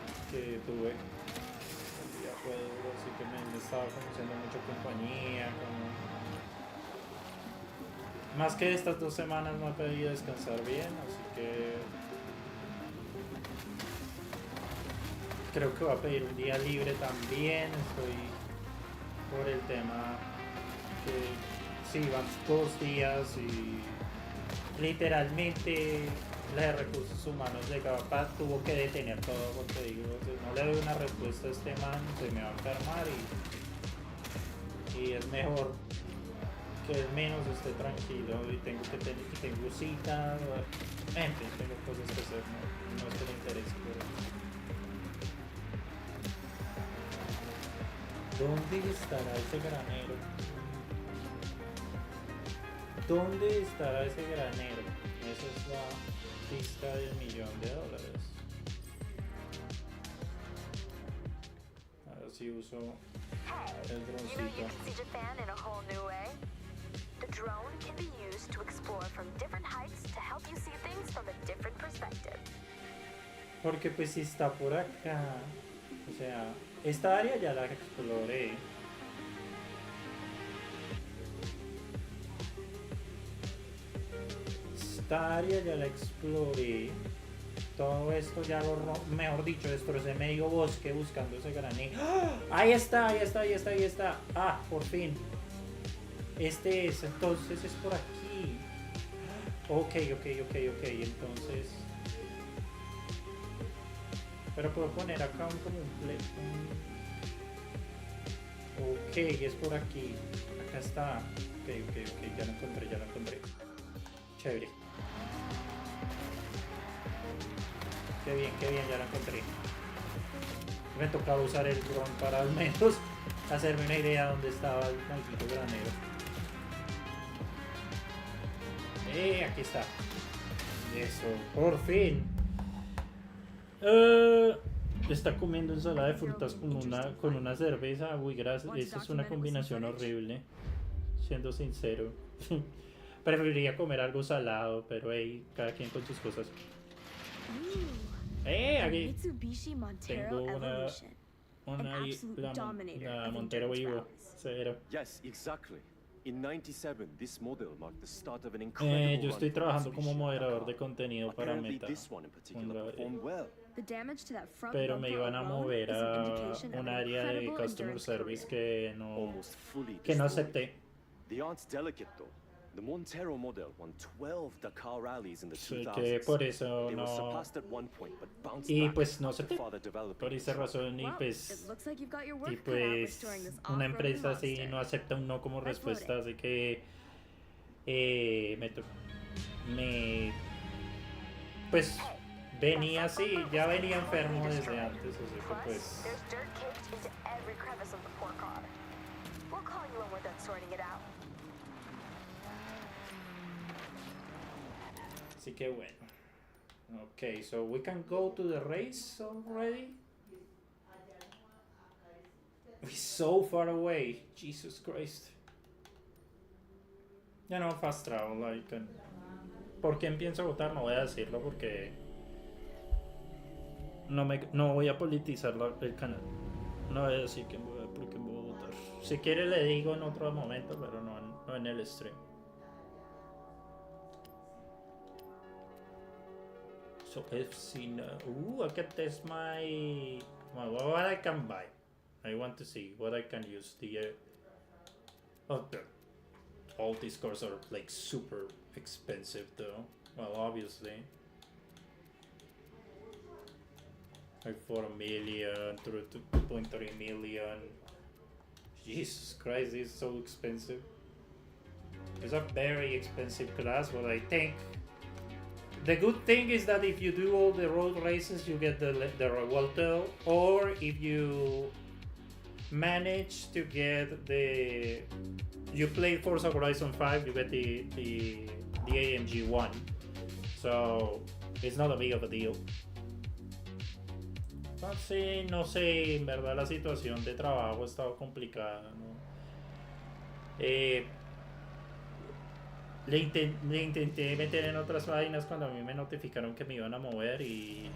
tuve. El día fue duro, así que me han estado haciendo mucha compañía. Más que estas 2 semanas no he podido descansar bien, así que creo que voy a pedir un día libre también. Estoy por el tema que sí, van 2 días y literalmente la de recursos humanos de Gapa tuvo que detener todo porque digo, si no le doy una respuesta a este man, se me va a enfermar y es mejor que al menos esté tranquilo y tengo citas, en fin, tengo cosas que hacer, no es que le interese, pero ¿dónde estará ese granero? ¿Dónde estará ese granero? Esa es la pista del $1.000.000. A ver si uso el You know you droncito. can see Japan in a whole new way. The drone can be used to explore from different heights to help you see things from a different perspective. Porque pues si está por acá, o sea, esta área ya la exploré. Esta área ya la exploré. Todo esto ya mejor dicho, destrocé medio bosque buscando ese granero. ¡Ah! Ahí está. Ah, por fin. Este es, entonces es por aquí. Ok. Entonces. Pero puedo poner acá como Ok, es por aquí. Acá está. Ok, ya lo encontré. Chévere. Qué bien, ya lo encontré. Me tocaba usar el dron para al menos hacerme una idea de dónde estaba el maldito granero. Aquí está. Eso, por fin. Está comiendo ensalada de frutas con una cerveza. Uy, gracias. Esa es una combinación horrible. Siendo sincero. Preferiría comer algo salado, pero hey, cada quien con sus cosas. Aquí Mitsubishi Montero tengo Evolution. la Montero Vivo. Cero. Yes, exactly. In 97, this model marked the start of an incredible Yo estoy run for trabajando como Mitsubishi moderador Dakar. de contenido para Apparently, Meta. this one in particular performed well. The damage to that front Pero me bumper iban a alone mover is an a indication of un an área de incredible customer endurance service career. Almost fully que no destroyed. acepté. The art's delicate though. The Montero model won 12 Dakar rallies in the Sí, 2000s. que por eso They were no. surpassed at one point, but bounced Y back pues no after acepté. further development. Por esa razón, y Well, pues. it looks like you've got your Y work cut out pues restoring this una off-roading empresa así monster. no acepta un no como Let's respuesta, load así que pues venía así, ya venía enfermo desde antes, así que pues There's dirt caked into every crevice of the poor car. We'll call you when we're done sorting it out. así que bueno. Okay, so we can go to the race already? We're so far away. Jesus Christ. Ya no, fast travel. I can... ¿Por quién pienso votar? No voy a decirlo porque no voy a politizar el canal. No voy a decir por quién voy a votar. Si quiere le digo en otro momento, pero no en el stream. So FC now. I can test what I can buy. I want to see what I can use. All these cars are like super expensive though. Well, obviously. Like 4 million, 2.3 million. Jesus Christ, it's so expensive. It's a very expensive class, but I think the good thing is that if you do all the road races, you get the Revuelto, or if you manage to get you play Forza Horizon 5, you get the AMG 1. So it's not a big of a deal. No sé, en verdad la situación de trabajo ha estado complicada, ¿no? Le intenté meter en otras páginas cuando a mí me notificaron que me iban a mover y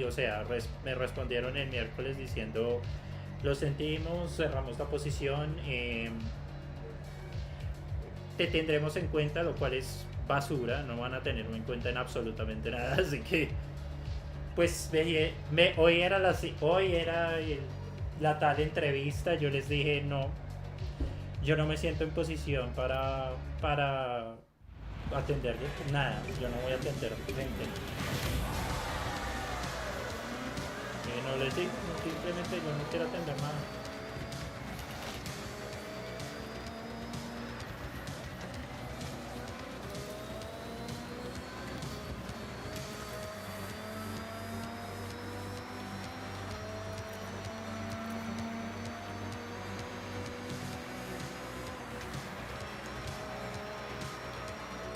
o sea, me respondieron el miércoles diciendo lo sentimos, cerramos la posición, te tendremos en cuenta, lo cual es basura, no van a tenerme en cuenta en absolutamente nada, así que pues hoy era la tal entrevista, yo les dije no, yo no me siento en posición para atender nada, yo no voy a atender gente. No les digo, simplemente yo no quiero atender nada.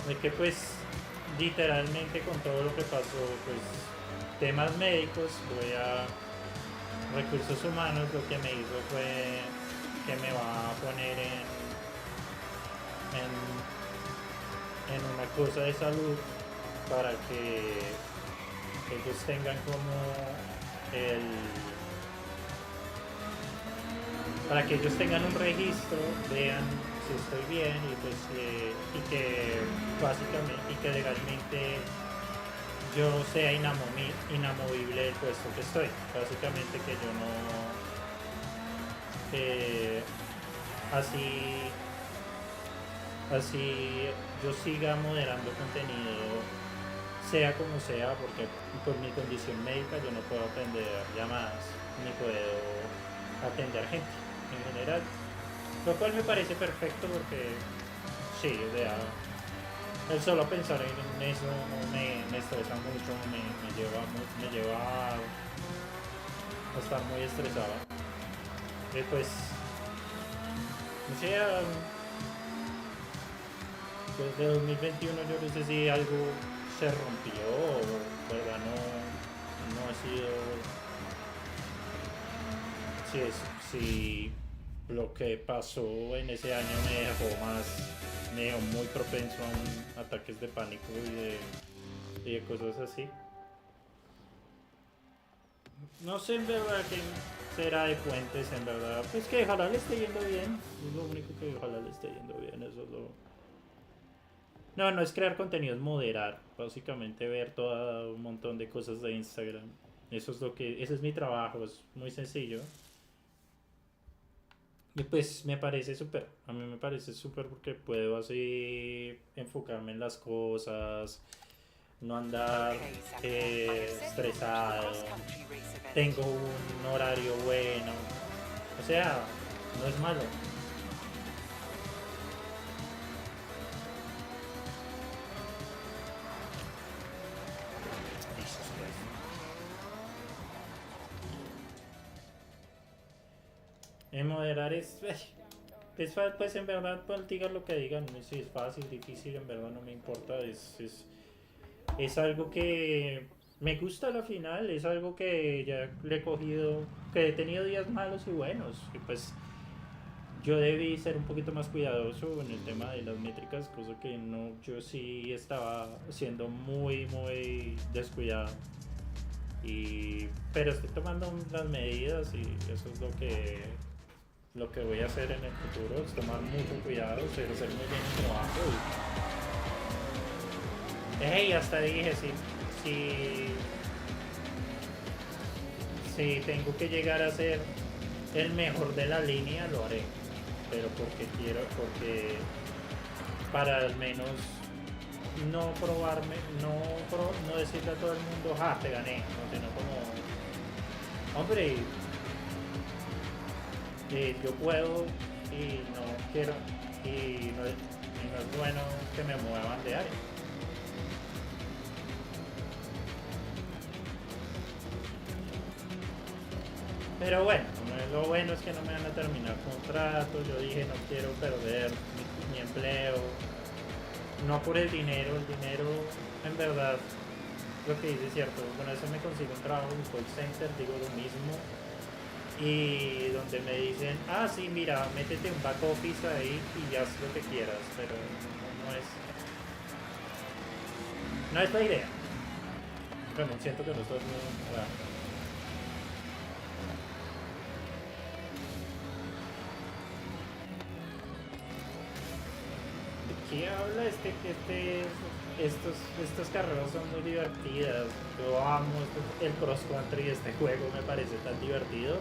De que pues literalmente con todo lo que pasó, pues temas médicos, voy a recursos humanos, lo que me hizo fue que me va a poner en una cosa de salud para que ellos tengan como para que ellos tengan un registro, vean si estoy bien y pues y que básicamente y que legalmente yo sea inamovible del puesto que estoy, básicamente que yo no así yo siga moderando contenido sea como sea, porque por mi condición médica yo no puedo atender llamadas ni puedo atender gente en general, lo cual me parece perfecto porque sí, o sea, el solo pensar en eso me estresa mucho, me lleva a estar muy estresado. Pues, no sé, desde 2021 yo no sé si algo se rompió o verdad no ha sido, si lo que pasó en ese año me dejó muy propenso a ataques de pánico y de cosas así. No sé en verdad qué será de Puentes, en verdad. Pues que ojalá le esté yendo bien. Es lo único que ojalá le esté yendo bien. Eso es lo... No es crear contenido, es moderar. Básicamente ver todo un montón de cosas de Instagram. Ese es mi trabajo, es muy sencillo. Y pues me parece súper, a mí me parece súper porque puedo así enfocarme en las cosas, no andar estresado, tengo un horario bueno, o sea, no es malo. En moderar pues en verdad pues digan lo que digan, si es fácil, difícil, en verdad no me importa, es algo que me gusta a la final, es algo que ya le he cogido, que he tenido días malos y buenos, y pues yo debí ser un poquito más cuidadoso en el tema de las métricas, cosa que no, yo sí estaba siendo muy descuidado. Pero estoy tomando las medidas y eso es lo que voy a hacer en el futuro, es tomar mucho cuidado, hacer muy bien el trabajo. Y hasta dije, si, si tengo que llegar a ser el mejor de la línea, lo haré. Pero porque para al menos no probarme, no decirle a todo el mundo, ja, te gané, no, sino como, hombre, yo puedo y no quiero, y no es bueno que me muevan de área. Pero bueno, lo bueno es que no me van a terminar contrato. Yo dije no quiero perder mi empleo, no por el dinero en verdad lo que dice es cierto. Bueno, eso me consigo un trabajo en un call center, digo lo mismo, y donde me dicen, ah sí, mira, métete un back office ahí y ya haz lo que quieras, pero no es la idea. Bueno, siento que no estoy muy raro. ¿Qué habla estas carreras son muy divertidas? Yo amo el cross country de este juego, me parece tan divertido.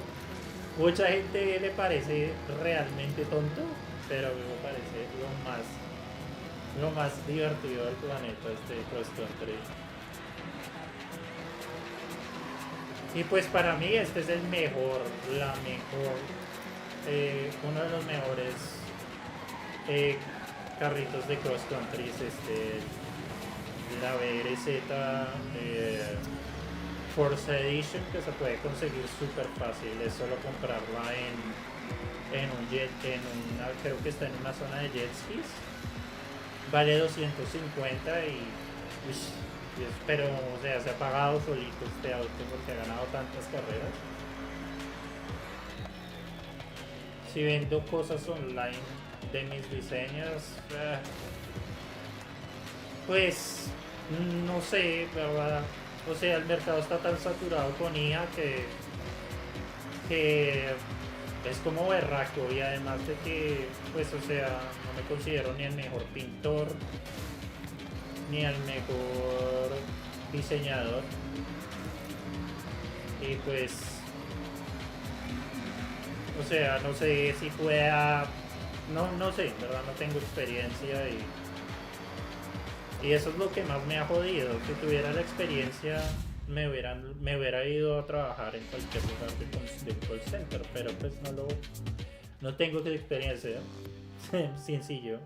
Mucha gente le parece realmente tonto, pero a mí me parece lo más divertido del planeta este cross country. Y pues para mí este es uno de los mejores carritos de cross country, la BRZ Forza Edition, que se puede conseguir súper fácil, es solo comprarla en un jet, creo que está en una zona de jet skis, vale 250 pero o sea, se ha pagado solito este auto porque ha ganado tantas carreras. Si vendo cosas online de mis diseños, pues no sé, ¿verdad? O sea, el mercado está tan saturado con IA que es como berraco, y además de que, pues, o sea, no me considero ni el mejor pintor ni el mejor diseñador, y pues, o sea, no sé si pueda, no sé, en verdad no tengo experiencia, y eso es lo que más me ha jodido. Si tuviera la experiencia me hubiera ido a trabajar en cualquier lugar de call center, pero pues no tengo esa experiencia. Sencillo.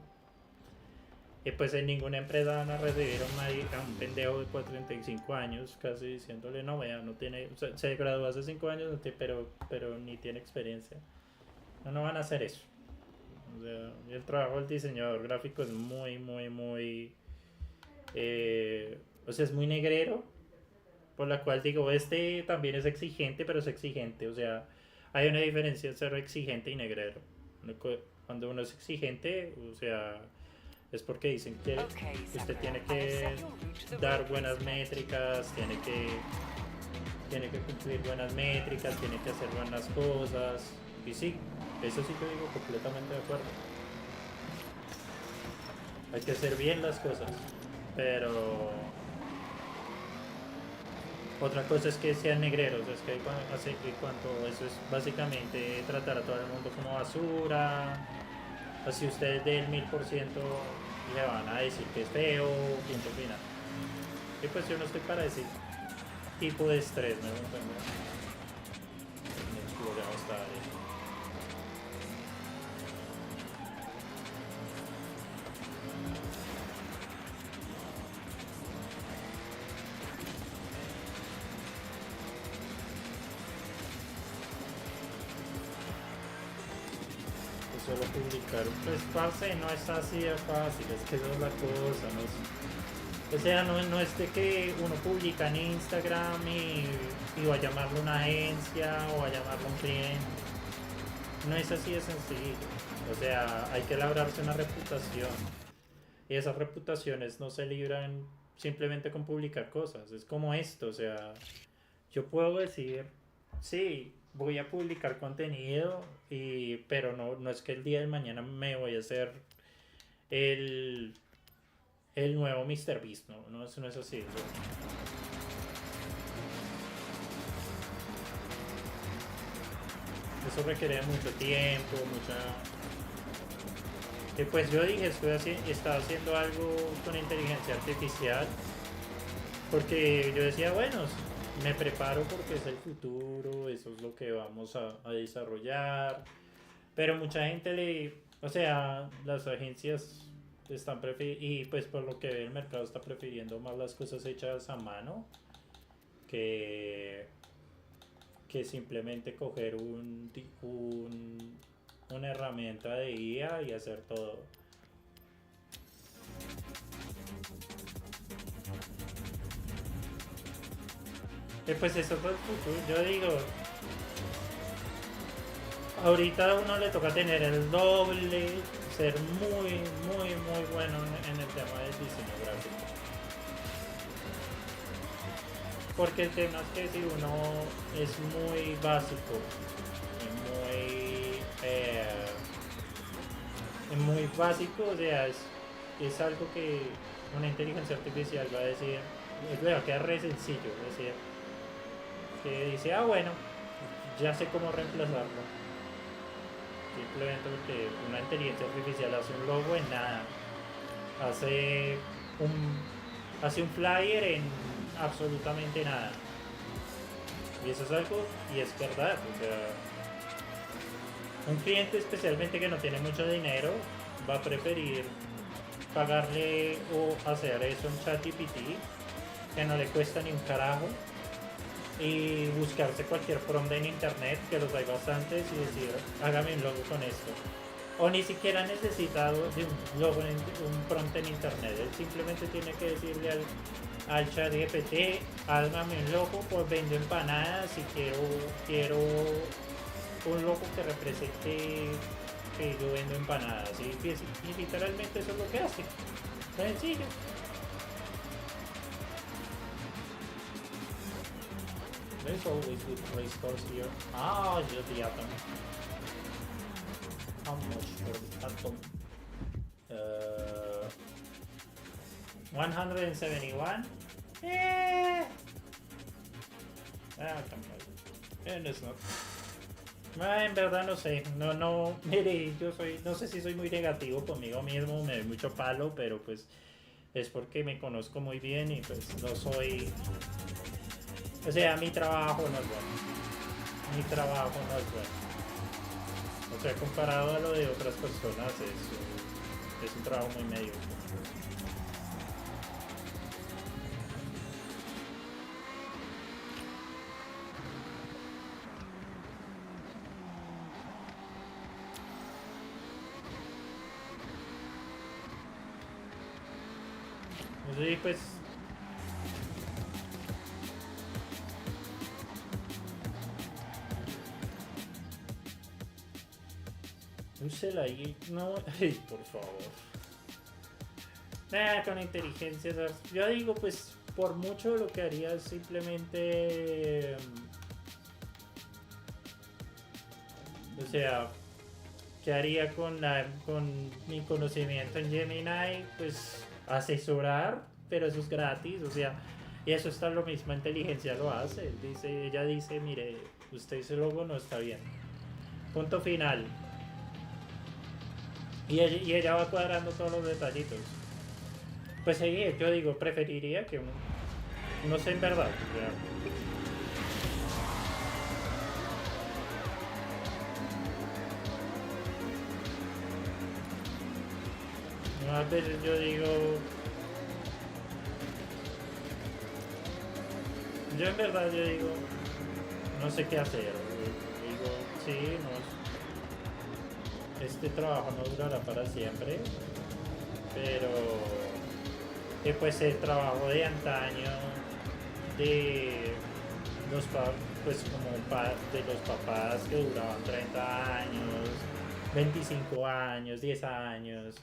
Y pues en ninguna empresa van a recibir a un pendejo de 45 años casi diciéndole, no, vea, no tiene, o sea, se graduó hace 5 años, pero ni tiene experiencia. No van a hacer eso. O sea, el trabajo del diseñador gráfico es muy o sea, es muy negrero, por la cual digo, este también es exigente, pero es exigente, o sea, hay una diferencia entre ser exigente y negrero. Cuando uno es exigente, o sea, es porque dicen que usted tiene que dar buenas métricas, tiene que cumplir buenas métricas, tiene que hacer buenas cosas, y sí, eso sí te digo completamente de acuerdo. Hay que hacer bien las cosas, pero otra cosa es que sean negreros, es que cuando eso es básicamente tratar a todo el mundo como basura, así ustedes den 1000% le van a decir que es feo, punto final. Y pues yo no estoy para ese tipo de estrés, ¿no? Solo publicar, pues parce, no es así de fácil, es que esa es la cosa, ¿no? O sea, no es de que uno publica en Instagram y va a llamarlo una agencia o va a llamarlo un cliente. No es así de sencillo. O sea, hay que labrarse una reputación. Y esas reputaciones no se libran simplemente con publicar cosas. Es como esto, o sea, yo puedo decir, sí, voy a publicar contenido, pero no es que el día de mañana me voy a hacer el, el nuevo Mr. Beast, no, eso no es así. Eso requiere mucho tiempo, mucha... Que pues yo dije, estaba haciendo algo con inteligencia artificial, porque yo decía, bueno, me preparo porque es el futuro, eso es lo que vamos a desarrollar, pero mucha gente o sea, las agencias están y pues por lo que ve el mercado está prefiriendo más las cosas hechas a mano que, que simplemente coger una herramienta de IA y hacer todo. Pues eso fue el futuro. Yo digo, ahorita a uno le toca tener el doble, ser muy bueno en el tema del diseño gráfico. Porque el tema es que si uno es muy básico, muy básico, o sea, es algo que una inteligencia artificial va a decir, va a quedar re sencillo, es decir, que dice, bueno, ya sé cómo reemplazarlo. Simplemente porque una inteligencia artificial hace un logo en nada, hace un flyer en absolutamente nada. Y eso es algo, y es verdad, o sea, un cliente especialmente que no tiene mucho dinero va a preferir pagarle o hacer eso en ChatGPT, que no le cuesta ni un carajo, y buscarse cualquier prompt en internet, que los hay bastantes, y decir, hágame un logo con esto. O ni siquiera necesita de un logo, un prompt en internet. Él simplemente tiene que decirle al chat GPT, hágame un logo, pues vendo empanadas y quiero un logo que represente que yo vendo empanadas. Y literalmente eso es lo que hace. Sencillo. There's always good race cars here. Just the atom. How much for the atom? 171? Come on. And it's not. En verdad no sé, mire, no sé si soy muy negativo conmigo mismo, me doy mucho palo, pero pues es porque me conozco muy bien y pues no soy... O sea, mi trabajo no es bueno. O sea, comparado a lo de otras personas, es un trabajo muy medio. Sí, pues... Úsela ahí, no, ay, por favor. Con inteligencia, yo digo, pues, por mucho lo que haría es simplemente... O sea, ¿qué haría con mi conocimiento en Gemini? Pues, asesorar, pero eso es gratis, o sea, y eso está lo mismo, inteligencia lo hace. Ella dice, mire, usted ese logo no está bien. Punto final. Y ella va cuadrando todos los detallitos. Pues sí, yo digo, preferiría que no sé en verdad. A veces yo digo... Yo en verdad yo digo... No sé qué hacer. Digo, sí, este trabajo no durará para siempre. Pero pues el trabajo de antaño de los pues como de los papás que duraban 30 años, 25 años, 10 años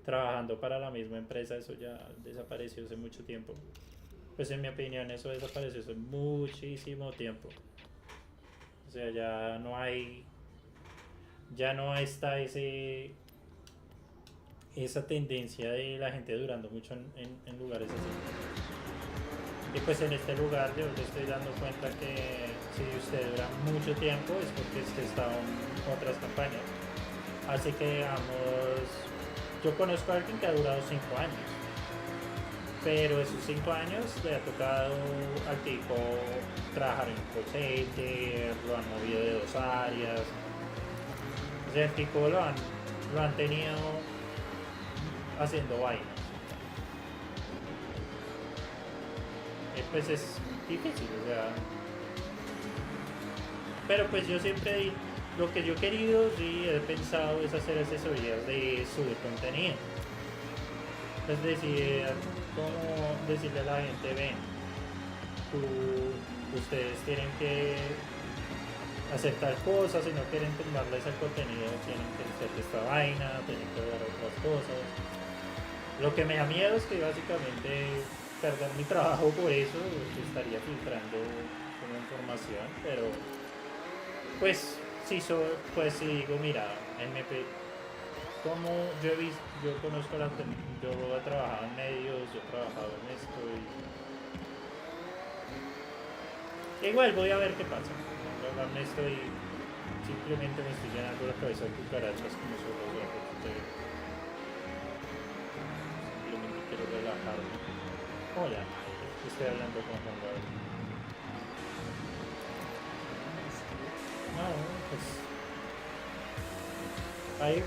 trabajando para la misma empresa, eso ya desapareció hace mucho tiempo. Pues en mi opinión eso desapareció hace muchísimo tiempo. O sea, ya no está esa tendencia de la gente durando mucho en lugares así. Y pues en este lugar yo le estoy dando cuenta que si usted dura mucho tiempo es porque usted está en otras campañas. Así que digamos, yo conozco a alguien que ha durado 5 años. Pero esos 5 años le ha tocado al tipo trabajar en call center, lo han movido de 2 áreas. O sea, el tipo lo han tenido haciendo vainas. Pues es difícil, o sea. Pero pues yo siempre, lo que yo he querido, sí, he pensado es hacer asesorías de subir contenido. Es decir, como decirle a la gente, ven, ustedes tienen que hacer tal cosa, si no quieren tomarles el contenido, tienen que hacer esta vaina, tienen que ver otras cosas. Lo que me da miedo es que básicamente perder mi trabajo por eso, estaría filtrando como información, pero pues pues si digo, mira, como yo conozco yo he trabajado en medios, yo he trabajado en esto y igual voy a ver qué pasa. Simplemente me estoy llenando la cabeza de cucarachas como solo de simplemente quiero relajarme. Hola, estoy hablando con Juan Gabriel. No, pues ahí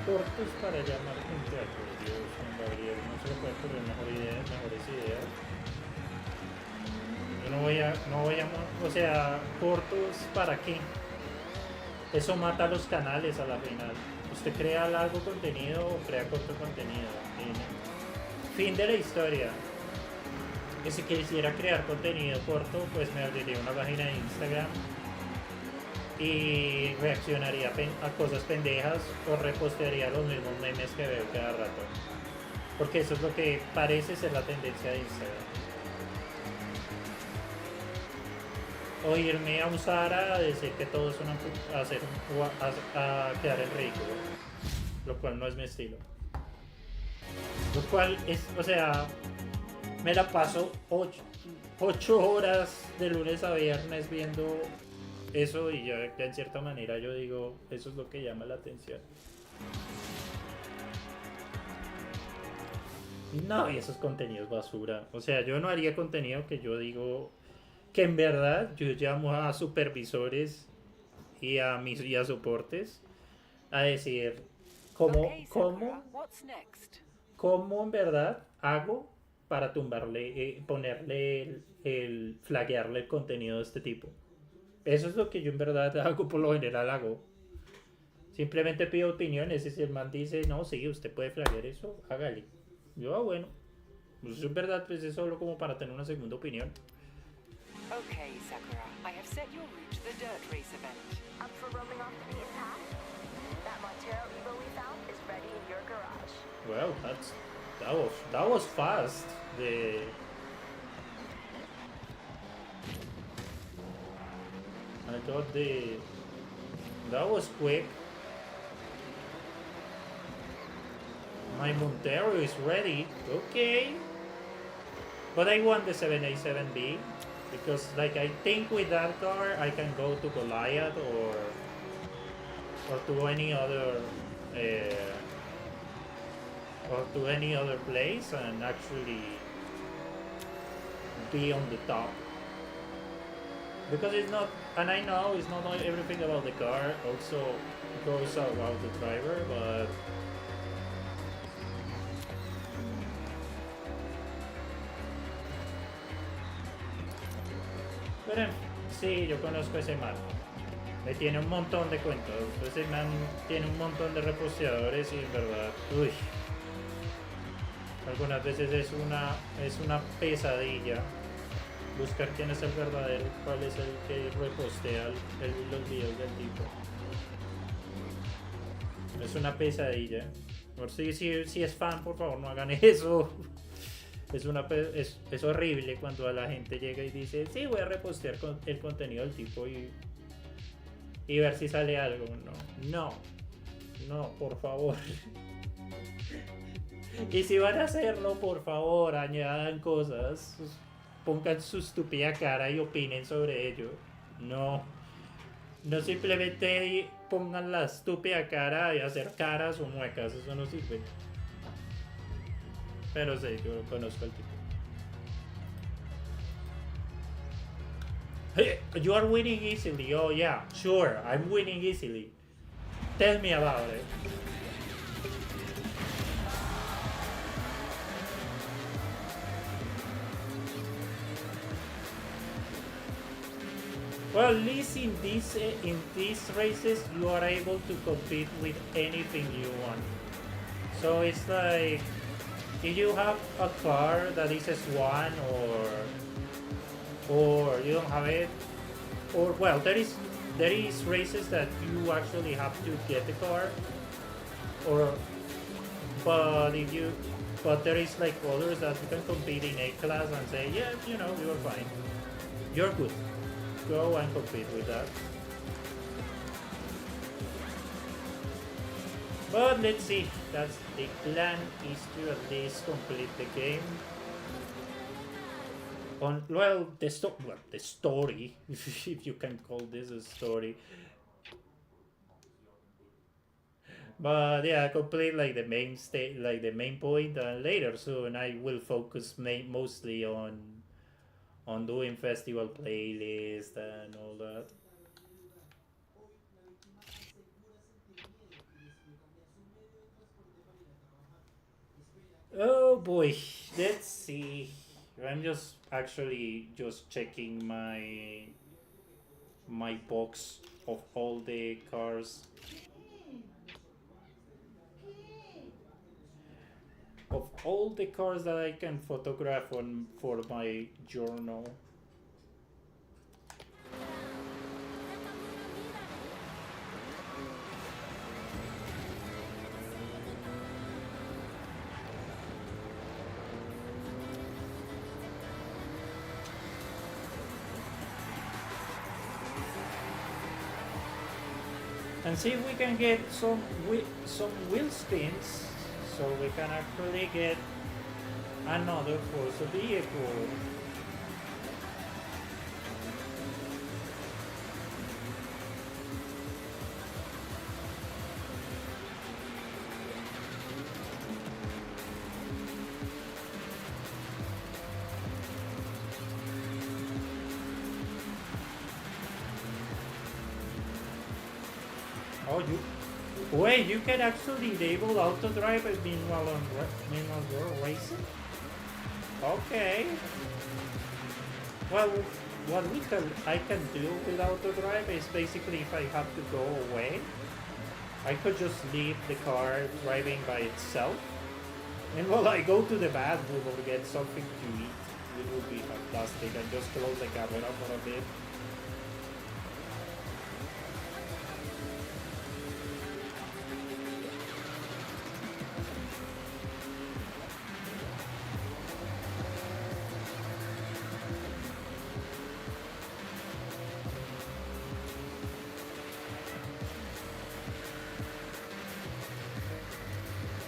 cortos para llamar gente a Dios, Juan Gabriel, no se le puede poner mejores ideas. Yo no voy a, o sea, cortos para qué. Eso mata a los canales a la final. Usted crea largo contenido o crea corto contenido. Fin de la historia. Que si quisiera crear contenido corto, pues me abriría una página de Instagram y reaccionaría a cosas pendejas o repostearía los mismos memes que veo cada rato. Porque eso es lo que parece ser la tendencia de Instagram. O irme a usar a decir que todo es a quedar en ridículo, lo cual no es mi estilo. Lo cual es, o sea, me la paso 8 horas de lunes a viernes viendo eso y ya en cierta manera yo digo, eso es lo que llama la atención. No, y esos contenidos basura. O sea, yo no haría contenido que yo digo que en verdad yo llamo a supervisores y a soportes a decir cómo en verdad hago para tumbarle, ponerle flaguearle el contenido de este tipo. Eso es lo que yo en verdad hago, por lo general hago. Simplemente pido opiniones y si el man dice, no, sí, usted puede flaguear eso, hágale. Yo, bueno, pues en verdad pues es solo como para tener una segunda opinión. Okay, Sakura, I have set your route to the dirt race event. Up for roaming off the beaten path? That Montero Evo we found is ready in your garage. Well, that was fast. I thought that was quick. My Montero is ready. Okay. But I want the 7A7B because, like, I think with that car I can go to Goliath or to any other place and actually be on the top. Because it's not, and I know it's not everything about the car. Also goes about the driver, but. Pero sí, yo conozco a ese man. Me tiene un montón de cuentos. Ese man tiene un montón de reposteadores y en verdad, uy, Algunas veces es una pesadilla buscar quién es el verdadero, cuál es el que repostea los videos del tipo. Es una pesadilla. Por si es fan, por favor, no hagan eso. Es horrible cuando a la gente llega y dice, sí, voy a repostear el contenido del tipo y ver si sale algo. No, por favor. Y si van a hacerlo, por favor, añadan cosas. Pongan su estúpida cara y opinen sobre ello. No simplemente pongan la estúpida cara y hacer caras o muecas. Eso no sirve. Pero sí, yo conozco al tipo. Hey, you are winning easily. Oh yeah, sure, I'm winning easily. Tell me about it. Well, at least in these races, you are able to compete with anything you want. So it's like, if you have a car that is S1 or you don't have it, or well, there is races that you actually have to get the car, but there is like others that you can compete in A class and say, yeah, you're fine, you're good. Go and compete with that. But let's see. That's the plan, is to at least complete the game. The story, if you can call this a story. But yeah, complete like the main state, like the main point, and later soon I will focus mostly on doing festival playlist and all that. Oh boy, let's see. I'm just actually just checking my box of all the cars. Of all the cars that I can photograph for my journal. And see if we can get some wheel spins, so we can actually get another Forza vehicle. Oh, wait, you can actually enable auto drive meanwhile you're racing? Okay. Well, what I can do with auto drive is basically, if I have to go away, I could just leave the car driving by itself, and while I go to the bathroom or get something to eat, it would be fantastic, and just close the camera for a bit.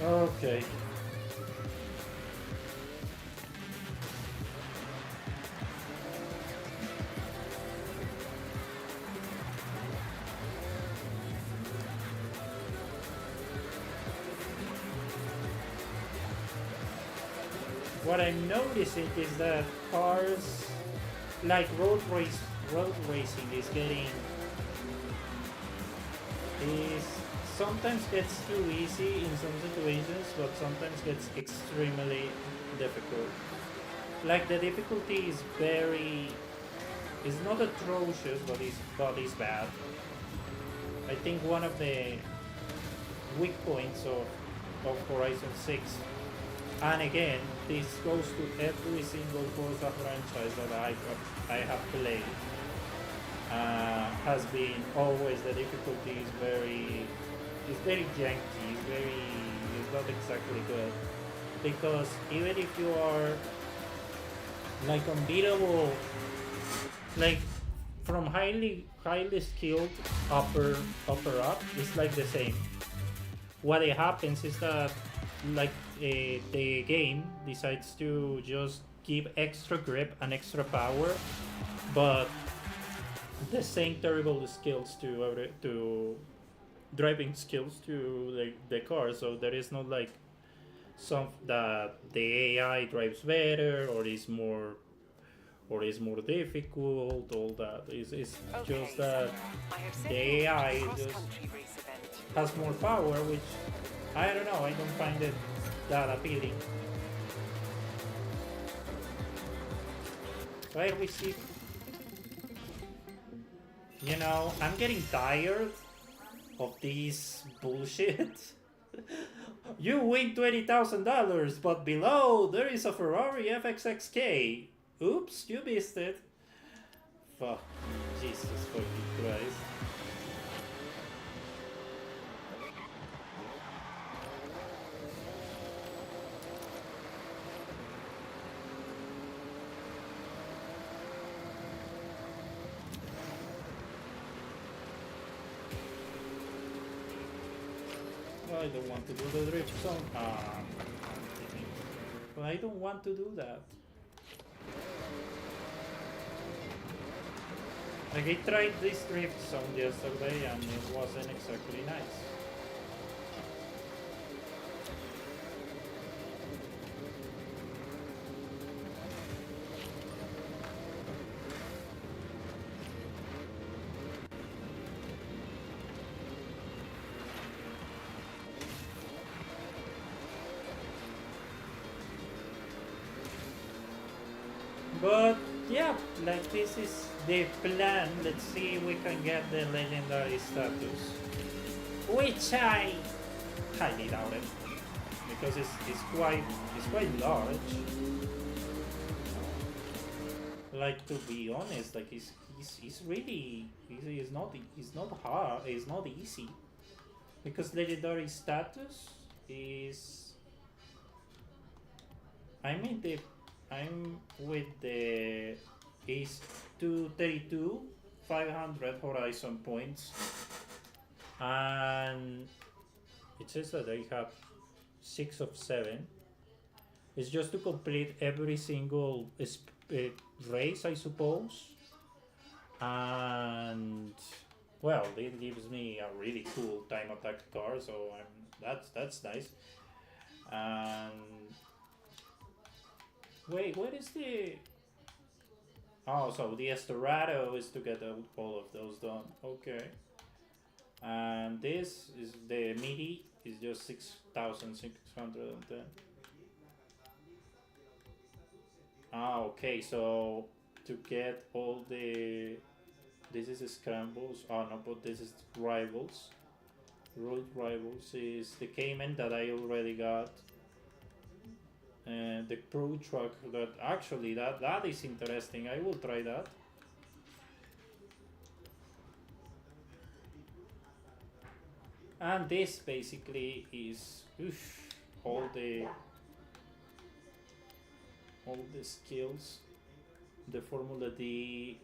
Okay. What I'm noticing is that cars, like road racing sometimes gets too easy in some situations, but sometimes gets extremely difficult. Like the difficulty is not atrocious, but is bad. I think one of the weak points of Horizon 6, And again, this goes to every single Forza franchise that I have played. Has been always the difficulty is very janky. It's not exactly good, because even if you are like unbeatable, like from highly skilled upper up, it's like the same. What it happens is that like the game decides to just give extra grip and extra power, but the same terrible skills to driving skills to like the car. So there is not like some that the AI drives better or is more difficult. All that is just that the AI just has more power, which I don't know. I don't find it that appealing. So I receive. You know, I'm getting tired of this bullshit. You win $20,000, but below there is a Ferrari FXXK. Oops, you missed it. Fuck. Jesus fucking Christ. I don't want to do the drift zone. But I don't want to do that. Like I tried this drift zone yesterday and it wasn't exactly nice. But yeah, like this is the plan. Let's see if we can get the legendary status, which I highly doubt it, because it's quite large. Like, to be honest, like he's really not hard. It's not easy, because legendary status is. I'm with the is 232 500 Horizon points, and it says that I have 6 of 7. It's just to complete every single race, I suppose, and well, it gives me a really cool time attack car, so that's nice. And wait, what is the? Oh, so the Eldorado is to get all of those done. Okay. And this is the MIDI is just 6,610. Ah, okay. So to get all the, this is scrambles. Oh no, but this is rivals. Road rivals is the Cayman that I already got. And the Pro Truck, that actually that is interesting. I will try that. And this basically is all the skills, the Formula D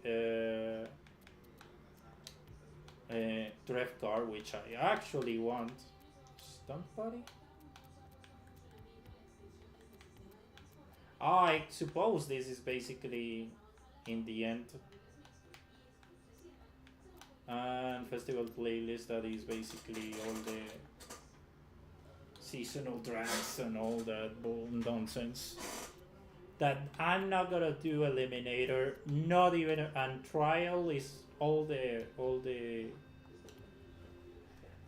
draft car, which I actually want. Stunt Buddy? I suppose this is basically in the end. And festival playlist, that is basically all the seasonal tracks and all that nonsense. That I'm not gonna do eliminator, not even, and trial is all the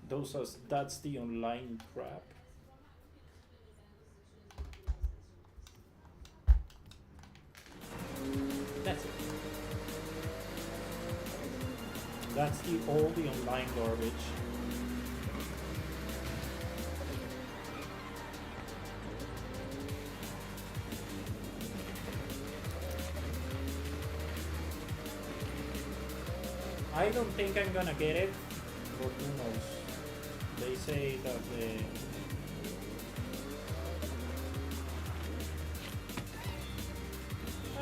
those are, that's the online crap. That's it. That's all the online garbage. I don't think I'm gonna get it, but who knows? They say that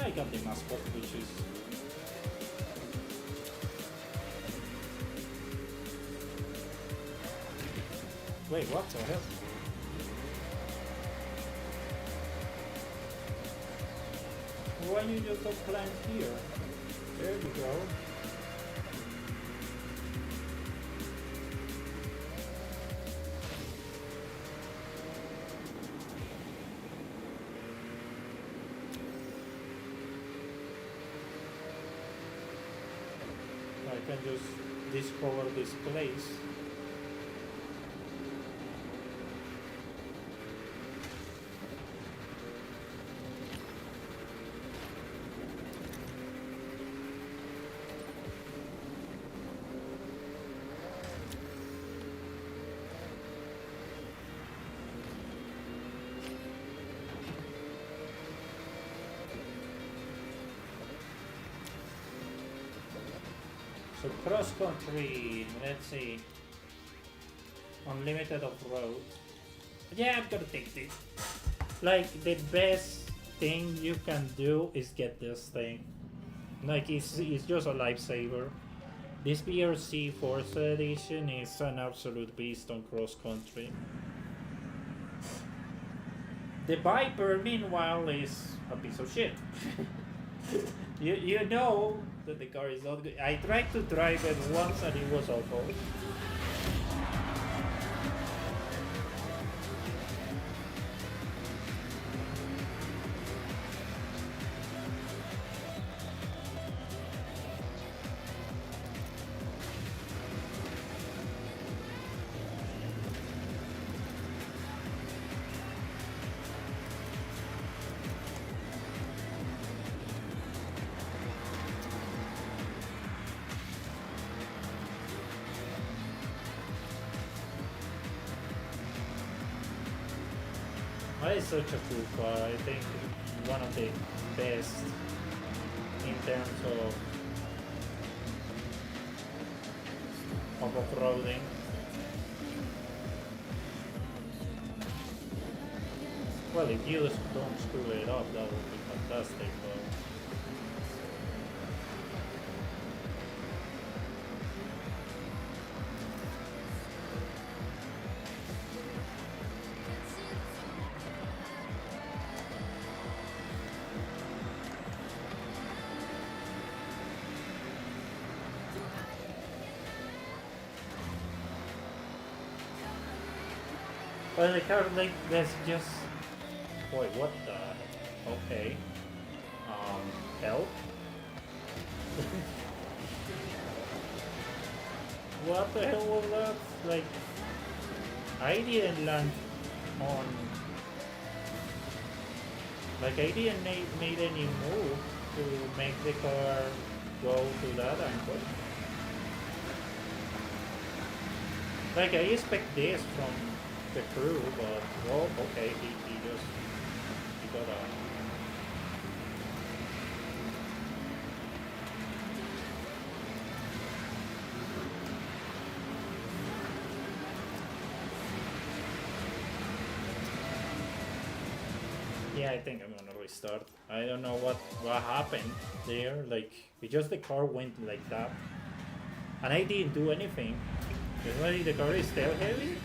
I got the mascot, which is wait, what the hell? Why you just don't climb here? There you go. I can just discover this place. So cross country, let's see. Unlimited off-road. Yeah, I'm gonna take this. Like, the best thing you can do is get this thing. Like, it's just a lifesaver. This BRC Forza Edition is an absolute beast on cross country. The Viper, meanwhile, is a piece of shit. You know that the car is not good. I tried to drive it once and it was awful. That is such a cool car. I think one of the best in terms of off-roading. Well, if you don't screw it up, that would be fantastic. But well, the car, like, let's just... Wait, what the... Okay. Help? What the hell was that? Like, I didn't land on... Like, I didn't made any move to make the car go to that angle. Like, I expect this from the crew, but well, okay, he got a... Yeah, I think I'm gonna restart. I don't know what happened there. Like, it just the car went like that, and I didn't do anything. Usually the car is still heavy.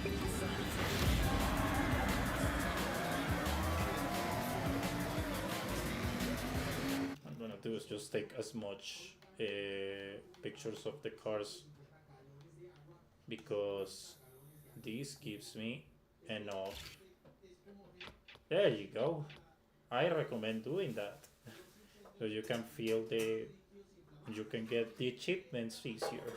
I'm gonna do is just take as much pictures of the cars because this gives me enough. There you go. I recommend doing that so you can feel you can get the achievements easier.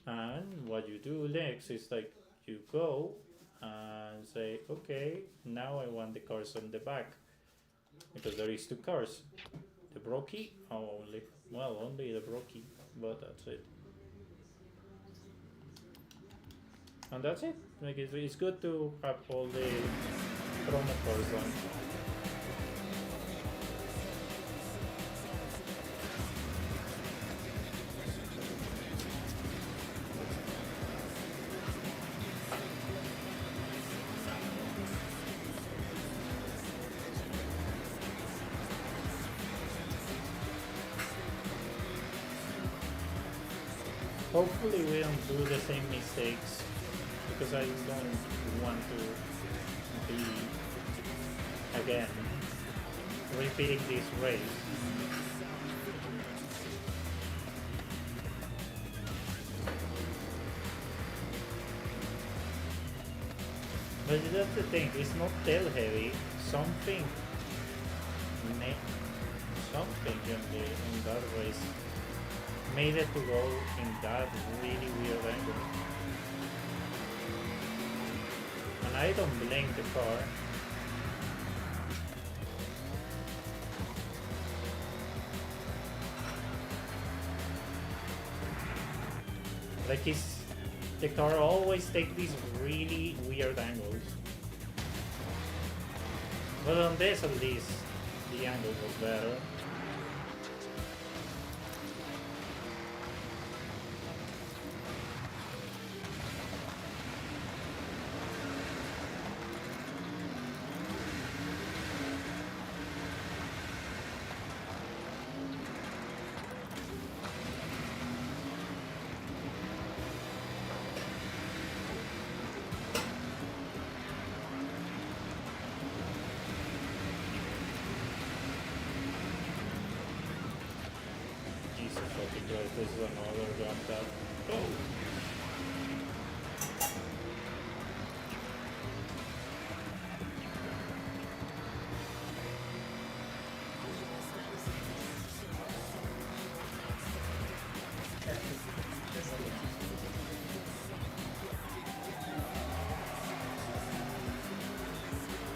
And what you do next is like you go and say, okay, now I want the cars on the back because there is two cars. The Brokey, only the Brokey, but that's it. And that's it. Like it's good to have all the chrono cars on. Hopefully we don't do the same mistakes, because I don't want to be again repeating this race. But that's the thing, it's not tail heavy. Something something in that race made it to go in that really weird angle. And I don't blame the car. Like the car always takes these really weird angles. But on this at least, the angle was better. Jesus fucking Christ, this is another jump that. Oh!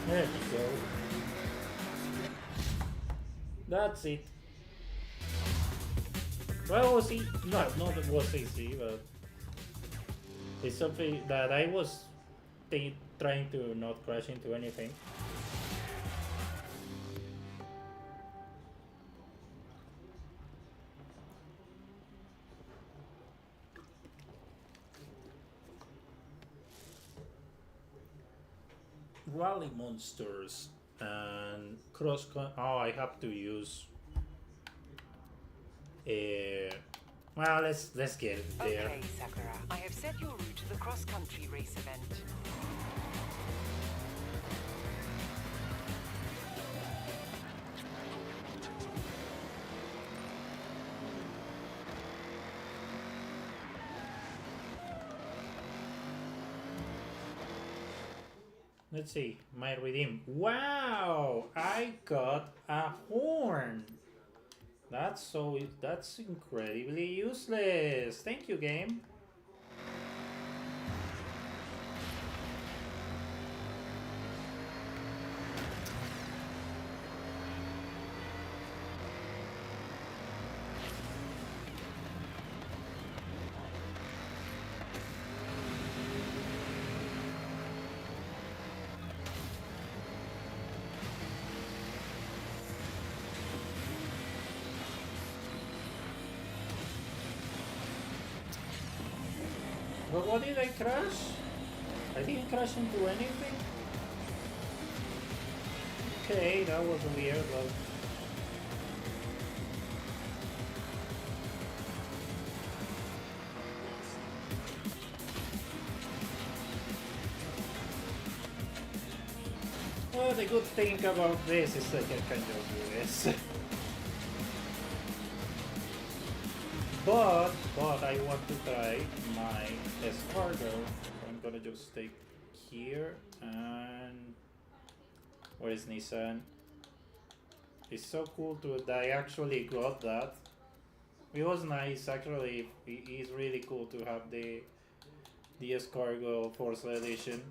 There you go. That's it. Well, it was easy. No, not it was easy, but it's something that I was trying to not crash into anything. Rally monsters and oh, I have to use. Well, let's get it there. Okay, Sakura. I have set your route to the cross-country race event. Let's see, my redeem. Wow, I got a horn. That's incredibly useless. Thank you, game. But what did I crash? I didn't crash into anything. Okay, that was weird, but... Well, the good thing about this is that I can just do this. But I want to try my escargot. I'm gonna just stay here and where is Nissan? It's so cool that I actually got that. It was nice actually. It's really cool to have the escargot Forza edition.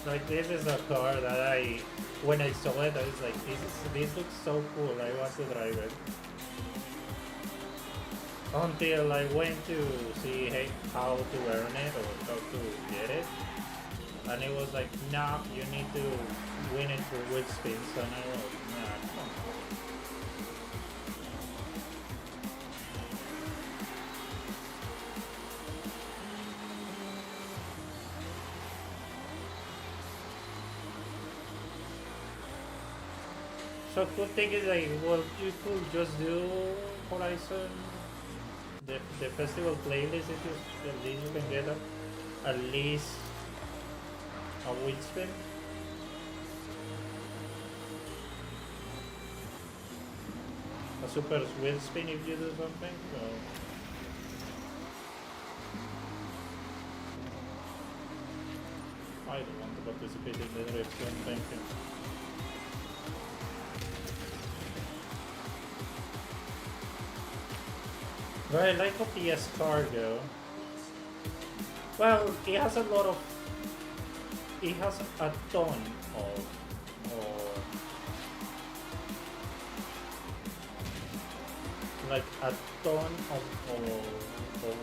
Like this is a car that when I saw it, I was like, this looks so cool. I want to drive it. Until I went to see how to earn it or how to get it, and it was like, nah, you need to winning for wheel spins, and I was, nah, come on. So cool thing is like, well, you could just do Horizon, the festival playlist if you, at least you can get at least a wheel spin. A super wheel spin if you do something. So. I don't want to participate in the drift zone, thank you. But I like how PS Cargo. Well, it has a lot of. It has a ton of like a ton of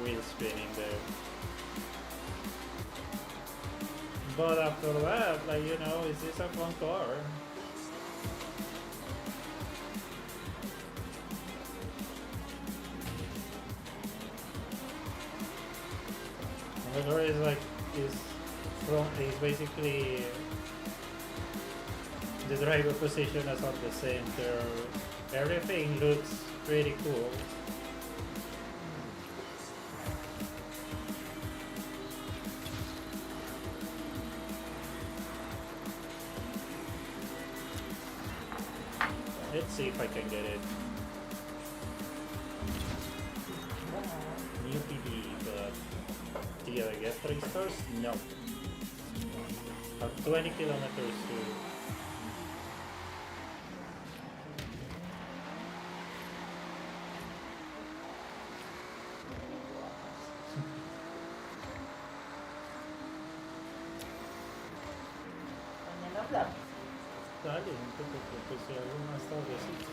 wheel spinning there. But after that, like, you know, is this a fun car? The car is like, is basically the driver position is at the center. Everything looks pretty cool. Let's see if I can get it. New PD, but did I get 3 stars? No. 20 kilometers to. Dale, no te preocupes, si algo más tardecito.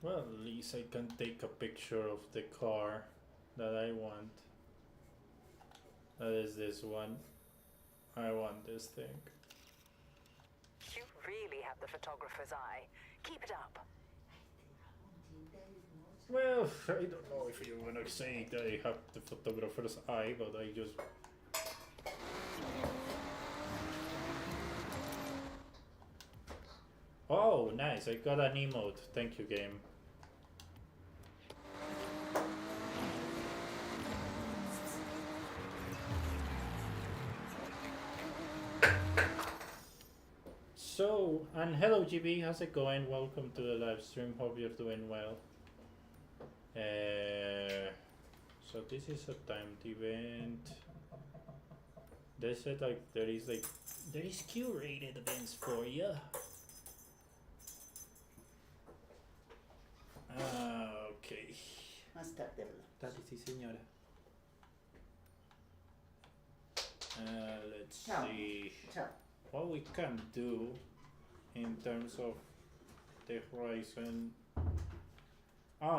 Well, at least I can take a picture of the car that I want. That is this one. I want this thing. You really have the photographer's eye. Keep it up. Well, I don't know if you wanna say that I have the photographer's eye, but I just. Oh, nice! I got an emote. Thank you, game. So, and hello GB, how's it going? Welcome to the live stream. Hope you're doing well. So this is a timed event. They said like there is curated events for you. Okay. Más tarde, Dale, sí, señora. Let's Ciao. see Ciao. what we can do in terms of the Horizon.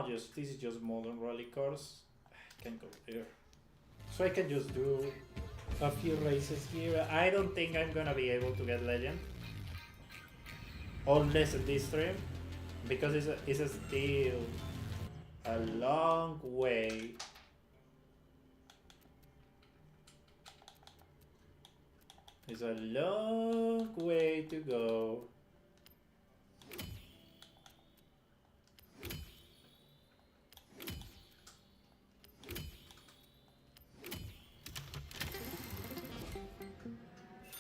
This is just modern rally cars. I can go there. So I can just do a few races here. I don't think I'm gonna be able to get legend. Unless in this stream. Because it's still a long way. It's a long way to go.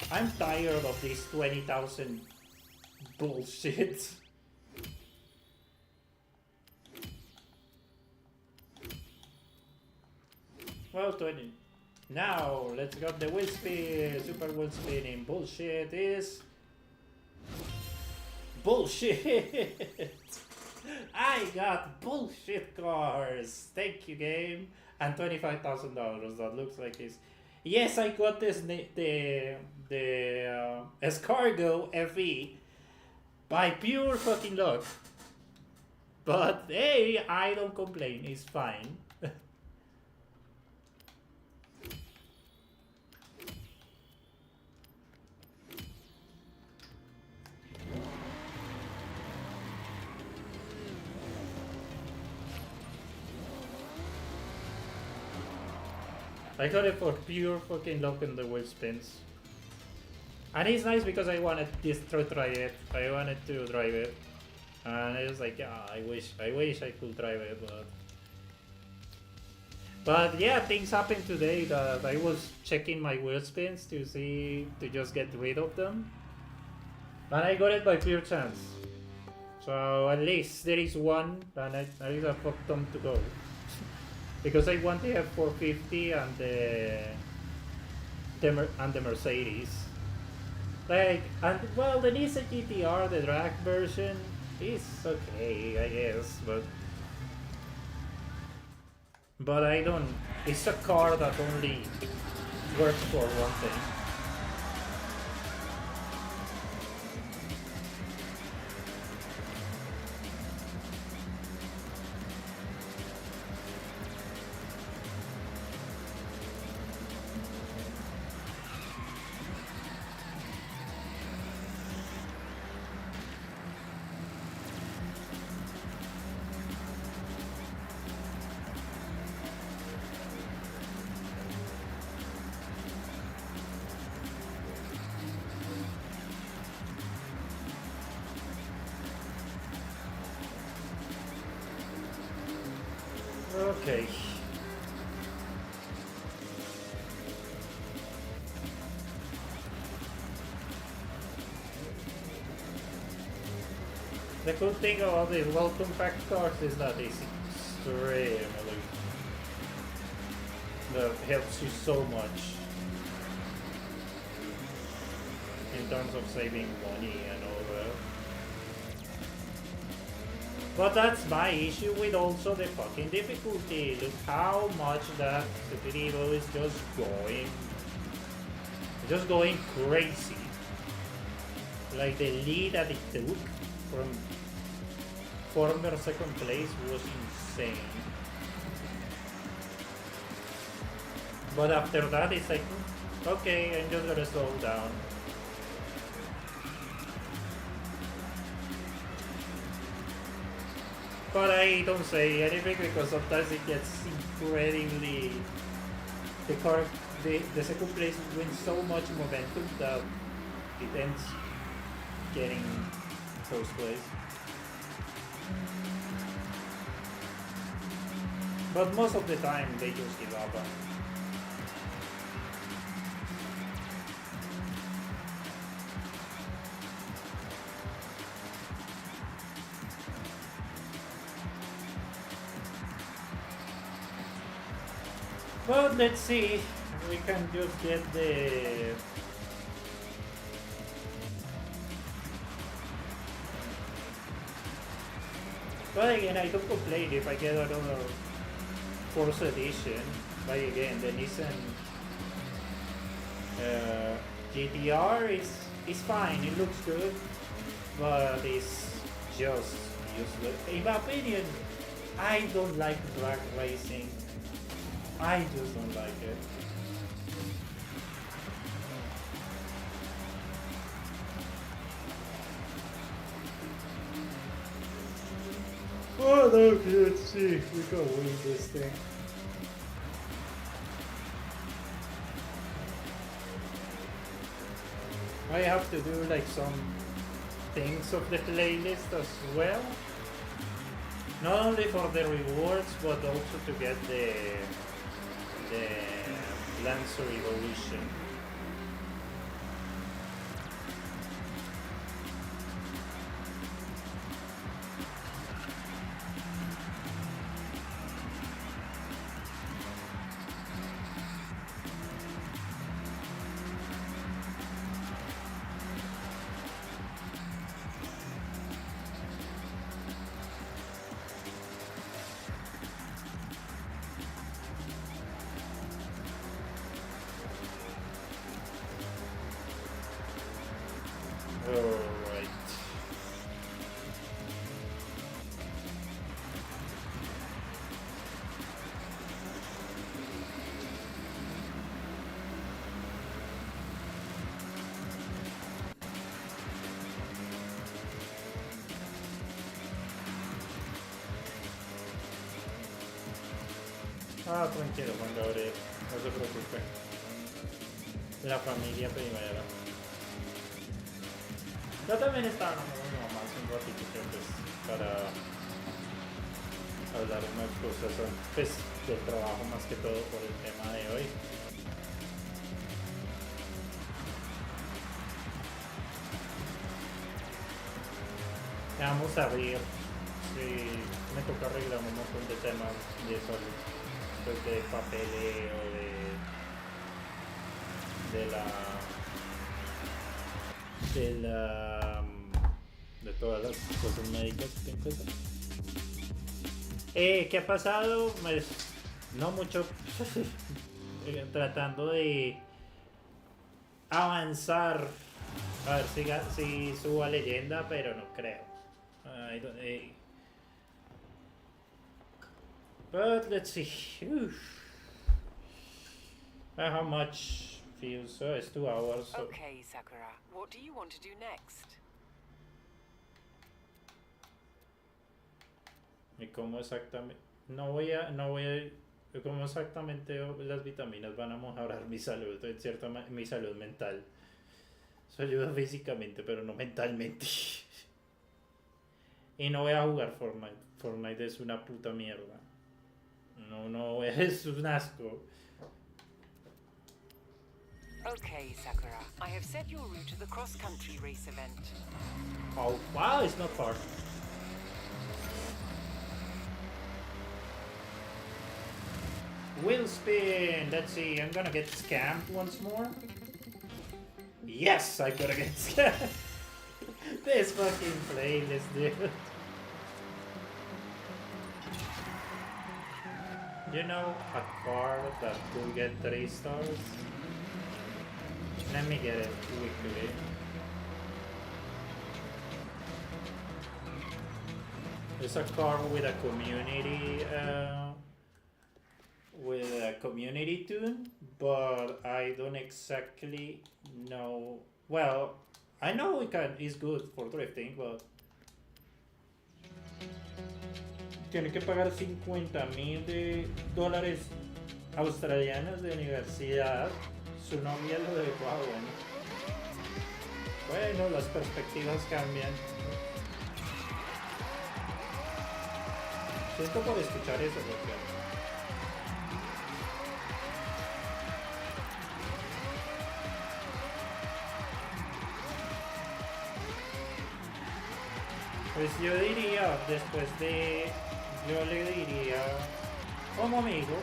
I'm tired of this 20,000 bullshit. Well, 20. Now, let's get the wheel spin. Super wheel spinning. Bullshit is. Bullshit! I got bullshit cars. Thank you, game. And $25,000. That looks like it's. Yes, I got this the Escargo FE by pure fucking luck. But hey, I don't complain. It's fine. I got it for pure fucking luck in the wheel spins. And it's nice because I wanted this to try it. I wanted to drive it. And it was like, yeah, I wish I could drive it, but yeah, things happened today that I was checking my wheel spins to just get rid of them. And I got it by pure chance. So at least there is one, and there is a fuck ton to go. Because I want the F450 and the Mercedes. Like, and well, the Nissan GTR, the drag version, is okay, I guess, but I don't. It's a car that only works for one thing. Okay. The cool thing about these welcome pack cars is that it's extremely that helps you so much in terms of saving money and all that. But that's my issue with also the fucking difficulty. Look how much that stupid Evo is just going crazy. Like the lead that it took from former second place was insane. But after that it's like, okay, I'm just gonna slow down. But I don't say anything because sometimes it gets incredibly... The second place wins so much momentum that it ends getting first place. But most of the time they just give up. But let's see, we can just get the... But again, I don't complain if I get another Forza edition. But again, the Nissan GTR is fine, it looks good, but it's just useless. In my opinion, I don't like drag racing. I just don't like it. Oh, okay, let's see if we can win this thing. I have to do like some things of the playlist as well. Not only for the rewards, but also to get the Lancer Evolution. Alright. Ah, tranquilo, cuando abre. No se preocupe. La familia primero. Yo también estaba hablando con mi mamá hace un ratito pues, para hablar unas cosas pues, del trabajo más que todo por el tema de hoy. Vamos a ver si me toca arreglar un montón de temas de salud, pues de papeleo, de todas las cosas médicas que encuentro. ¿Qué ha pasado? Pues no mucho. Tratando de avanzar. A ver si subo a leyenda, pero no creo. But let's see. How much feels? So it's 2 hours. So. Okay, Sakura. What do you want to do next? ¿Y cómo exactamente? ¿Cómo exactamente las vitaminas van a mejorar mi salud, mi salud mental? Eso ayuda físicamente, pero no mentalmente. Y no voy a jugar Fortnite. Fortnite es una puta mierda. No, es un asco. Okay, Sakura. I have set your route to the cross-country race event. Oh, wow, it's not far. Wheel spin. Let's see. I'm gonna get scammed once more. Yes, I'm gonna get scammed. This fucking playlist, dude. You know a car that could get 3 stars? Let me get it quickly. It's a car with a community tune, but I don't exactly know. Well, I know it's good for drifting, but tiene que pagar $50,000 australianos de universidad. Su novia lo dejó bueno, las perspectivas cambian. Siento por escuchar eso, porque pues yo le diría como amigo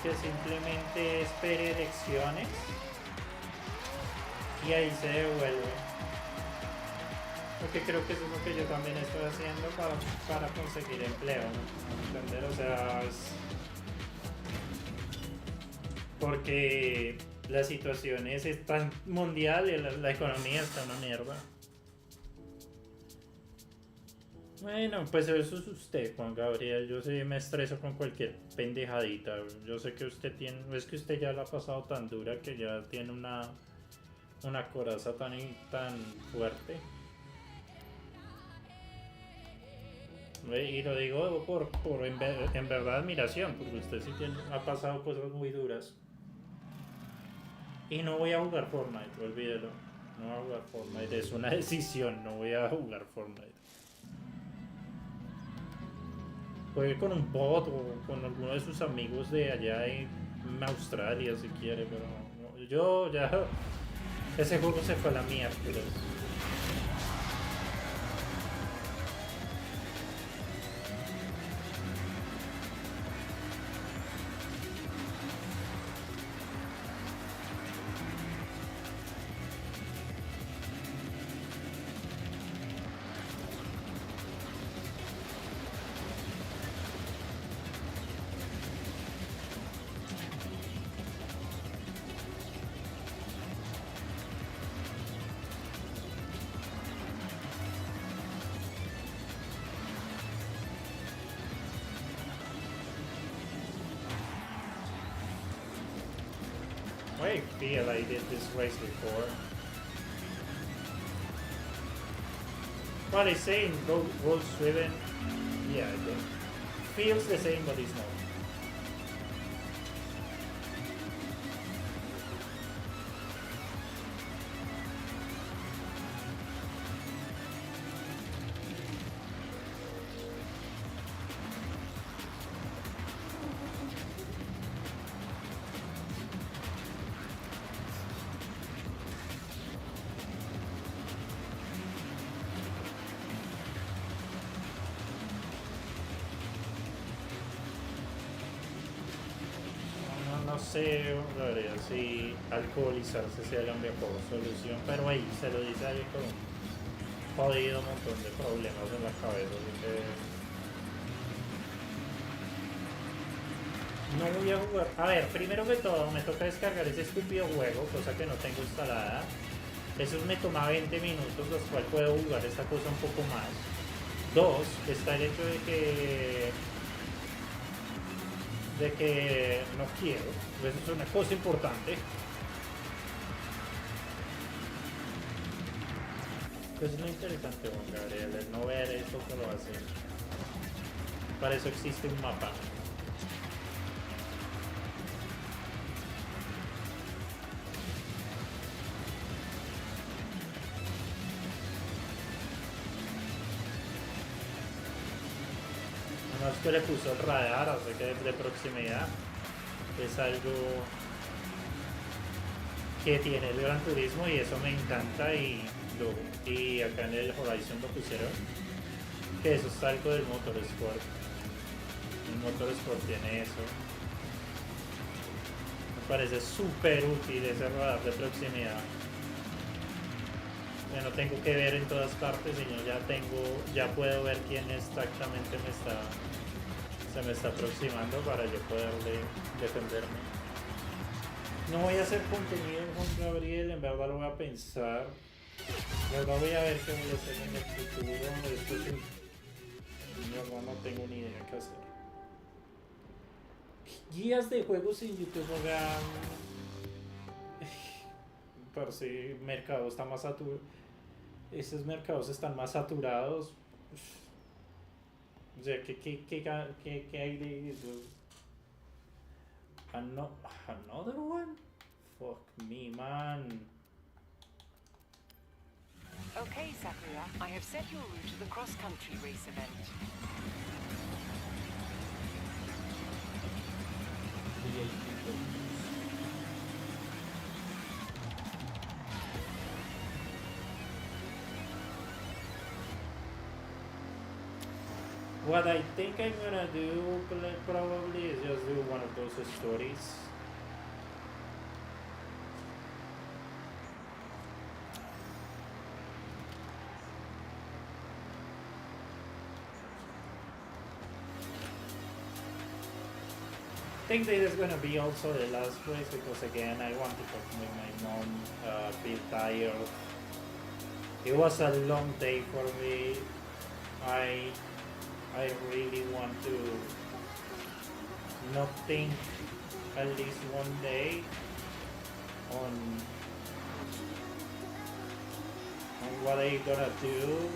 que simplemente espere elecciones y ahí se devuelve, porque creo que eso es lo que yo también estoy haciendo para conseguir empleo, ¿no? ¿Entender? O sea, porque la situación es tan mundial y la economía está una mierda. Bueno, pues eso es usted, Juan Gabriel. Yo sí me estreso con cualquier pendejadita. Yo sé que usted es que usted ya la ha pasado tan dura que ya tiene una coraza tan fuerte. Y lo digo en verdad admiración, porque usted sí ha pasado cosas muy duras. Y no voy a jugar Fortnite, olvídelo. No voy a jugar Fortnite, es una decisión, no voy a jugar Fortnite. Juegue con un bot o con alguno de sus amigos de allá en Australia si quiere, pero no, yo ya... Ese juego se fue a la mierda. I feel I did this race before. Well, it's saying road driven. Yeah, it feels the same, but it's not. no sé, la verdad, si alcoholizarse sea la mejor solución, pero ahí se lo dice alguien con un jodido montón de problemas en la cabeza, así que no voy a jugar. A ver, primero que todo me toca descargar ese estúpido juego, cosa que no tengo instalada. Eso me toma 20 minutos, los cuales puedo jugar esta cosa un poco más. Dos, está el hecho de que no quiero. Eso es una cosa importante. Pues es lo interesante, Juan Gabriel, el no ver eso que lo hace. Para eso existe un mapa. No es que le puso el radar, o sea que de proximidad es algo que tiene el Gran Turismo y eso me encanta y acá en el Horizon lo pusieron, que eso es algo del Motorsport. El Motorsport tiene eso. Me parece súper útil ese radar de proximidad. Ya no tengo que ver en todas partes, sino ya puedo ver quién exactamente se me está aproximando para yo poderle defenderme. No voy a hacer contenido con Gabriel, en verdad lo voy a pensar. En verdad voy a ver qué voy a hacer en el futuro. Esto es en verdad no tengo ni idea qué hacer. Guías de juegos en YouTube, o sea, por si el mercado está más saturado. Esos mercados están más saturados. O sea, ¿qué hay de eso? Another one? Fuck me, man. Okay, Sakura, I have set your route to the cross-country race event. What I think I'm gonna do probably is just do one of those stories. I think this is gonna be also the last race because again I want to talk with my mom, feel tired. It was a long day for me. I really want to not think at least one day on what I'm gonna do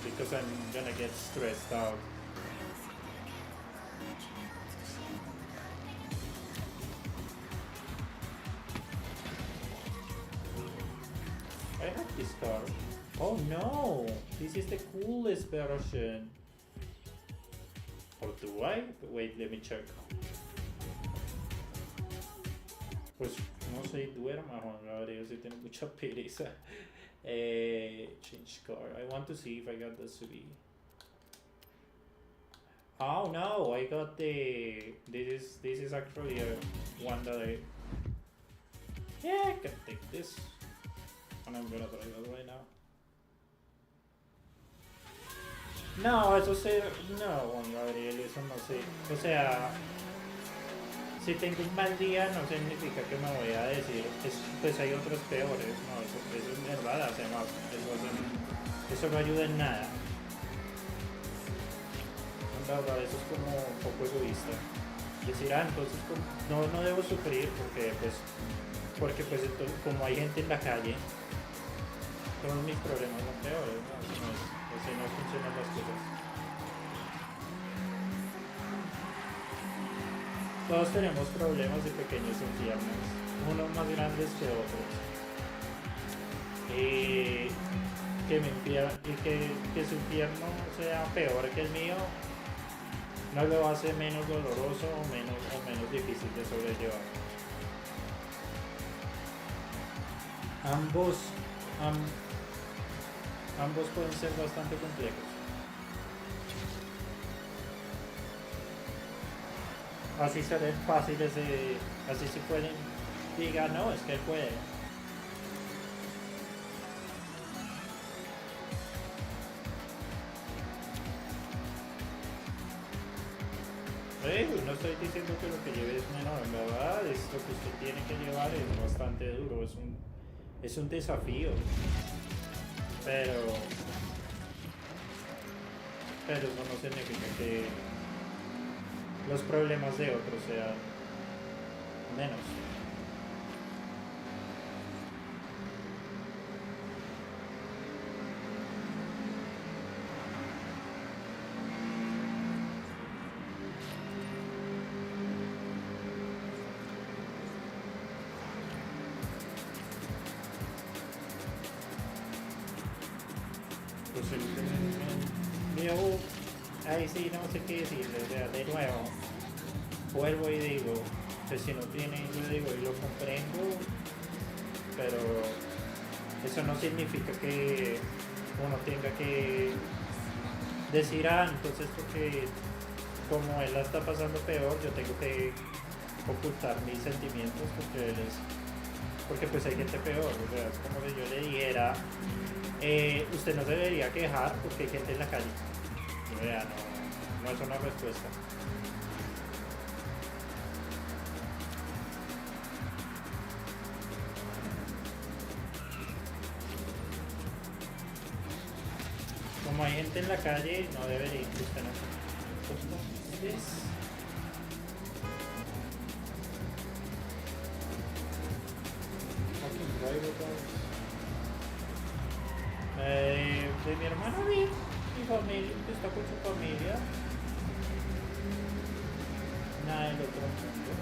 because I'm gonna get stressed out. I have this car. Oh no! This is the coolest version. Or do I? Wait, let me check. Pues no sé, duerma Juan Gabriel, si tiene mucha pereza. Change car. I want to see if I got the SUV. Oh no, I got the. This is actually a one that I. Yeah, I can take this. And I'm gonna drive it right now. No, eso sé, no, Juan Gabriel, eso no sé. O sea, si tengo un mal día no significa que me voy a decir, pues hay otros peores, no, eso es verdad, además, eso no ayuda en nada. En verdad, eso es como un poco egoísta. Decir, entonces no debo sufrir porque pues entonces, como hay gente en la calle, todos mis problemas son peores, ¿no? Así no funcionan las cosas. Todos tenemos problemas y pequeños infiernos, unos más grandes que otros. Y que su infierno sea peor que el mío no lo hace menos doloroso o menos difícil de sobrellevar. Ambos pueden ser bastante complejos. así se ven fáciles de, así se pueden, diga, no, es que él puede. No estoy diciendo que lo que lleve es menor, en verdad, es lo que usted tiene que llevar es bastante duro, es un desafío, pero, pero eso no significa que los problemas de otros sean menos. Pues el mío, ahí sí no sé qué decirle, o sea, de nuevo, vuelvo y digo, pues si no tiene, yo digo, y lo comprendo, pero eso no significa que uno tenga que decir, entonces porque como él la está pasando peor, yo tengo que ocultar mis sentimientos porque pues hay gente peor, o sea, es como que yo le dijera, usted no se debería quejar porque hay gente en la calle. O sea, no es una respuesta. Como hay gente en la calle, no debería usted no. Entonces, de mi hermano vi mi familia, está con su familia. Nada del otro mundo.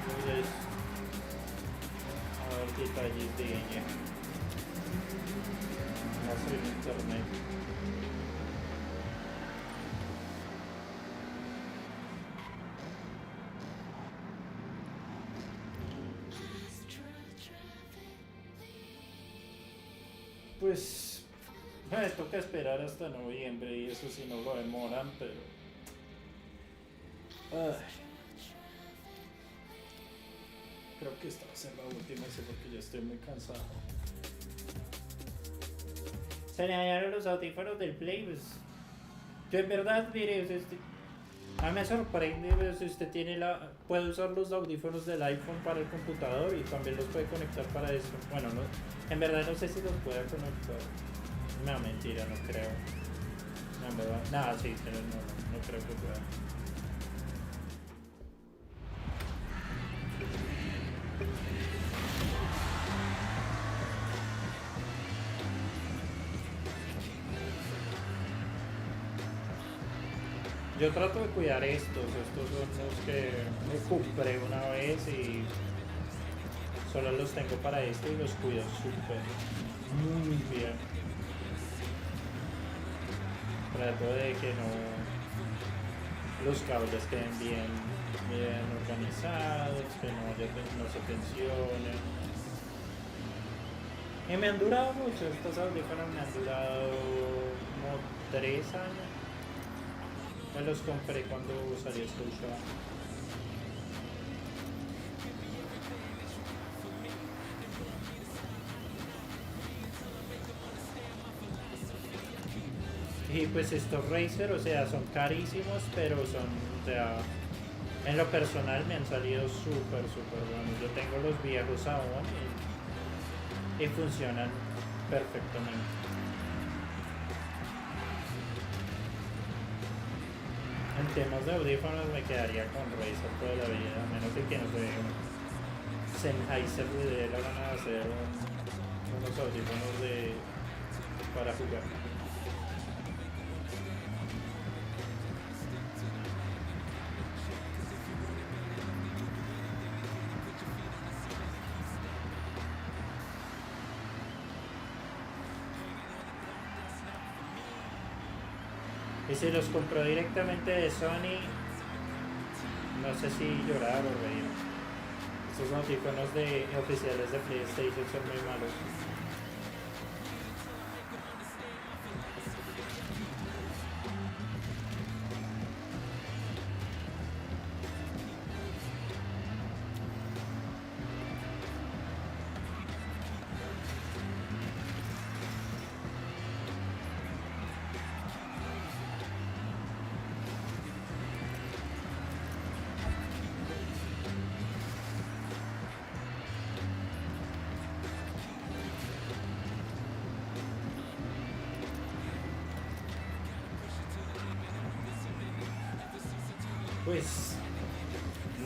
Entonces, a ver detalles de ella. No sé en internet. Pues me toca esperar hasta noviembre y eso si no lo demoran, pero creo que esta va a ser la última, sí, porque ya estoy muy cansado. Se le dañaron los audífonos del Play, pues yo en verdad, mire, a mí me sorprende, pues, si usted puede usar los audífonos del iPhone para el computador y también los puede conectar para eso. Bueno, no, en verdad no sé si los puede conectar. No, mentira, no creo. No, en verdad. Nada, sí, pero no creo que pueda. Yo trato de cuidar estos son los que me compré una vez y solo los tengo para esto y los cuido súper, muy bien. Trato de que los cables queden bien organizados, que no se tensionen. Y me han durado mucho, estos audífonos me han durado como 3 años. Me los compré cuando salió este show. Y pues estos Razer, o sea, son carísimos, pero o sea, en lo personal me han salido súper buenos. Yo tengo los viejos aún y funcionan perfectamente. En temas de audífonos me quedaría con Razer toda la vida, a menos de que no sé, Sennheiser le van a hacer unos audífonos para jugar. Y si los compró directamente de Sony, no sé si llorar o reír. Estos audífonos oficiales de PlayStation son muy malos. Pues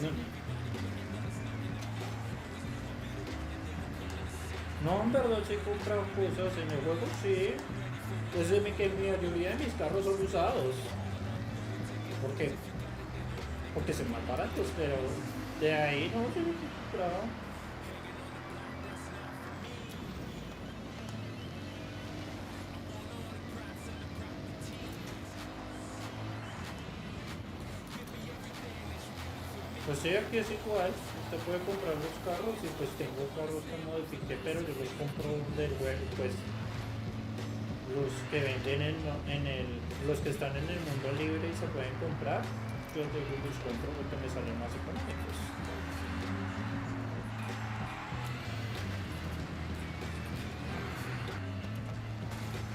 no, no, en verdad sí he comprado cosas en el juego, sí. Pues de que mi mayoría de mis carros son usados. Porque, porque son más baratos, pero de ahí no, sí los he comprado. Pues sí, aquí es igual. Usted puede comprar los carros y pues tengo carros que modifiqué, pero yo los compro del juego, pues los que venden los que están en el mundo libre y se pueden comprar, yo los compro porque me salen más económicos.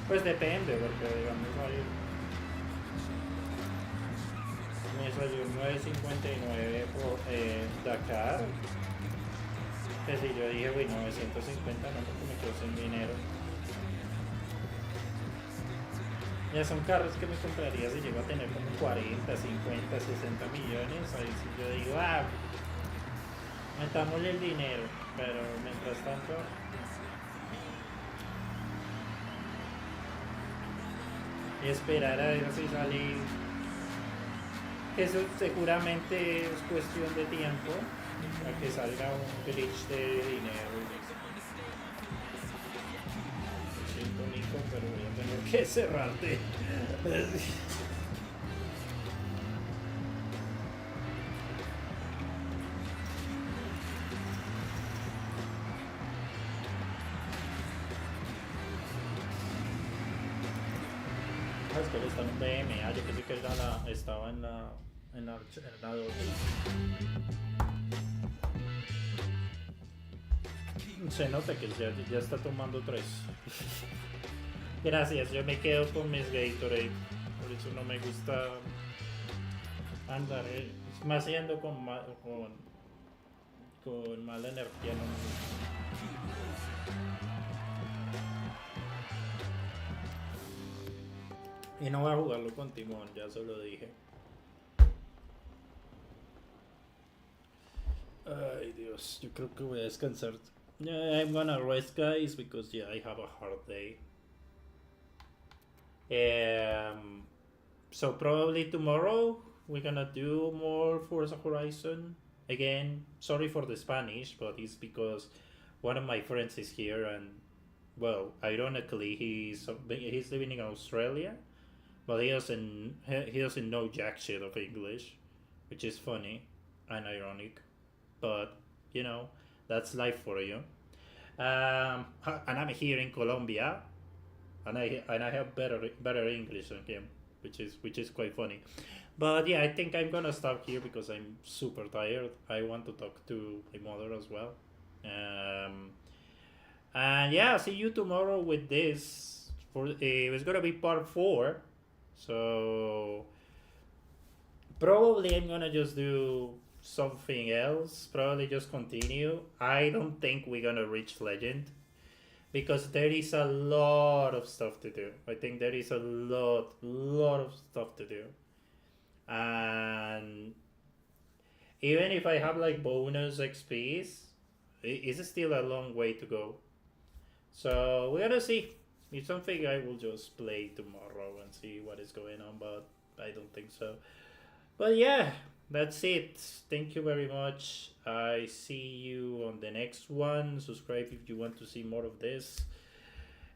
Pues depende, porque digamos me salió 9.59 por Dakar, que si yo dije, uy, 950 no, porque me quedo sin dinero. Ya son carros que me compraría si llego a tener como 40, 50, 60 millones. Ahí sí yo digo, metámosle el dinero. Pero mientras tanto, esperar a ver si sale. Eso seguramente es cuestión de tiempo a que salga un glitch de dinero. Lo siento, Nico, pero voy a tener que cerrarte. Es que él está en un BMA, yo pensé que él estaba en la 2. Se nota que ya está tomando 3. Gracias, yo me quedo con mis Gatorade. Por eso no me gusta andar más yendo con mala energía. No me gusta. Y no voy a jugarlo con timón, ya se lo dije. Ay Dios, yo creo que voy a descansar. Yeah, I'm gonna rest, guys, because yeah, I have a hard day. So probably tomorrow we're gonna do more Forza Horizon. Again, sorry for the Spanish, but it's because one of my friends is here, and well, ironically, he's living in Australia, but he doesn't know jack shit of English, which is funny and ironic, but you know that's life for you. And I'm here in Colombia, and I have better English than him, which is quite funny. But yeah, I think I'm gonna stop here because I'm super tired. I want to talk to my mother as well. Um, and yeah, see you tomorrow with this. It's gonna be part 4, so probably I'm gonna just do something else. Probably just continue. I don't think we're gonna reach legend because there is a lot of stuff to do. I think there is a lot of stuff to do, and even if I have like bonus XP's, it's still a long way to go. So we're gonna see. It's something I will just play tomorrow and see what is going on, but I don't think so. But yeah, that's it. Thank you very much. I see you on the next one. Subscribe if you want to see more of this.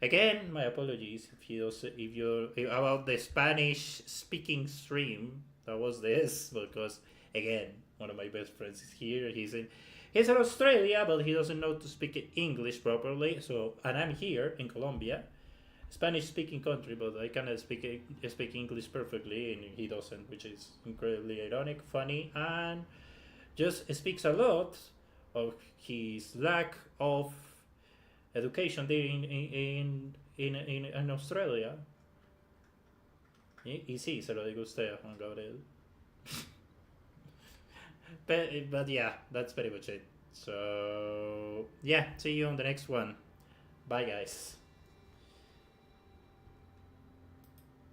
Again, my apologies if you're about the Spanish speaking stream. That was this because again, one of my best friends is here. He's in Australia, but he doesn't know to speak English properly. So, and I'm here in Colombia, Spanish speaking country, but I cannot speak English perfectly, and he doesn't, which is incredibly ironic, funny, and just speaks a lot of his lack of education there in Australia. Y sí, se lo digo a usted, Juan Gabriel. but yeah, that's pretty much it. So yeah, see you on the next one. Bye, guys.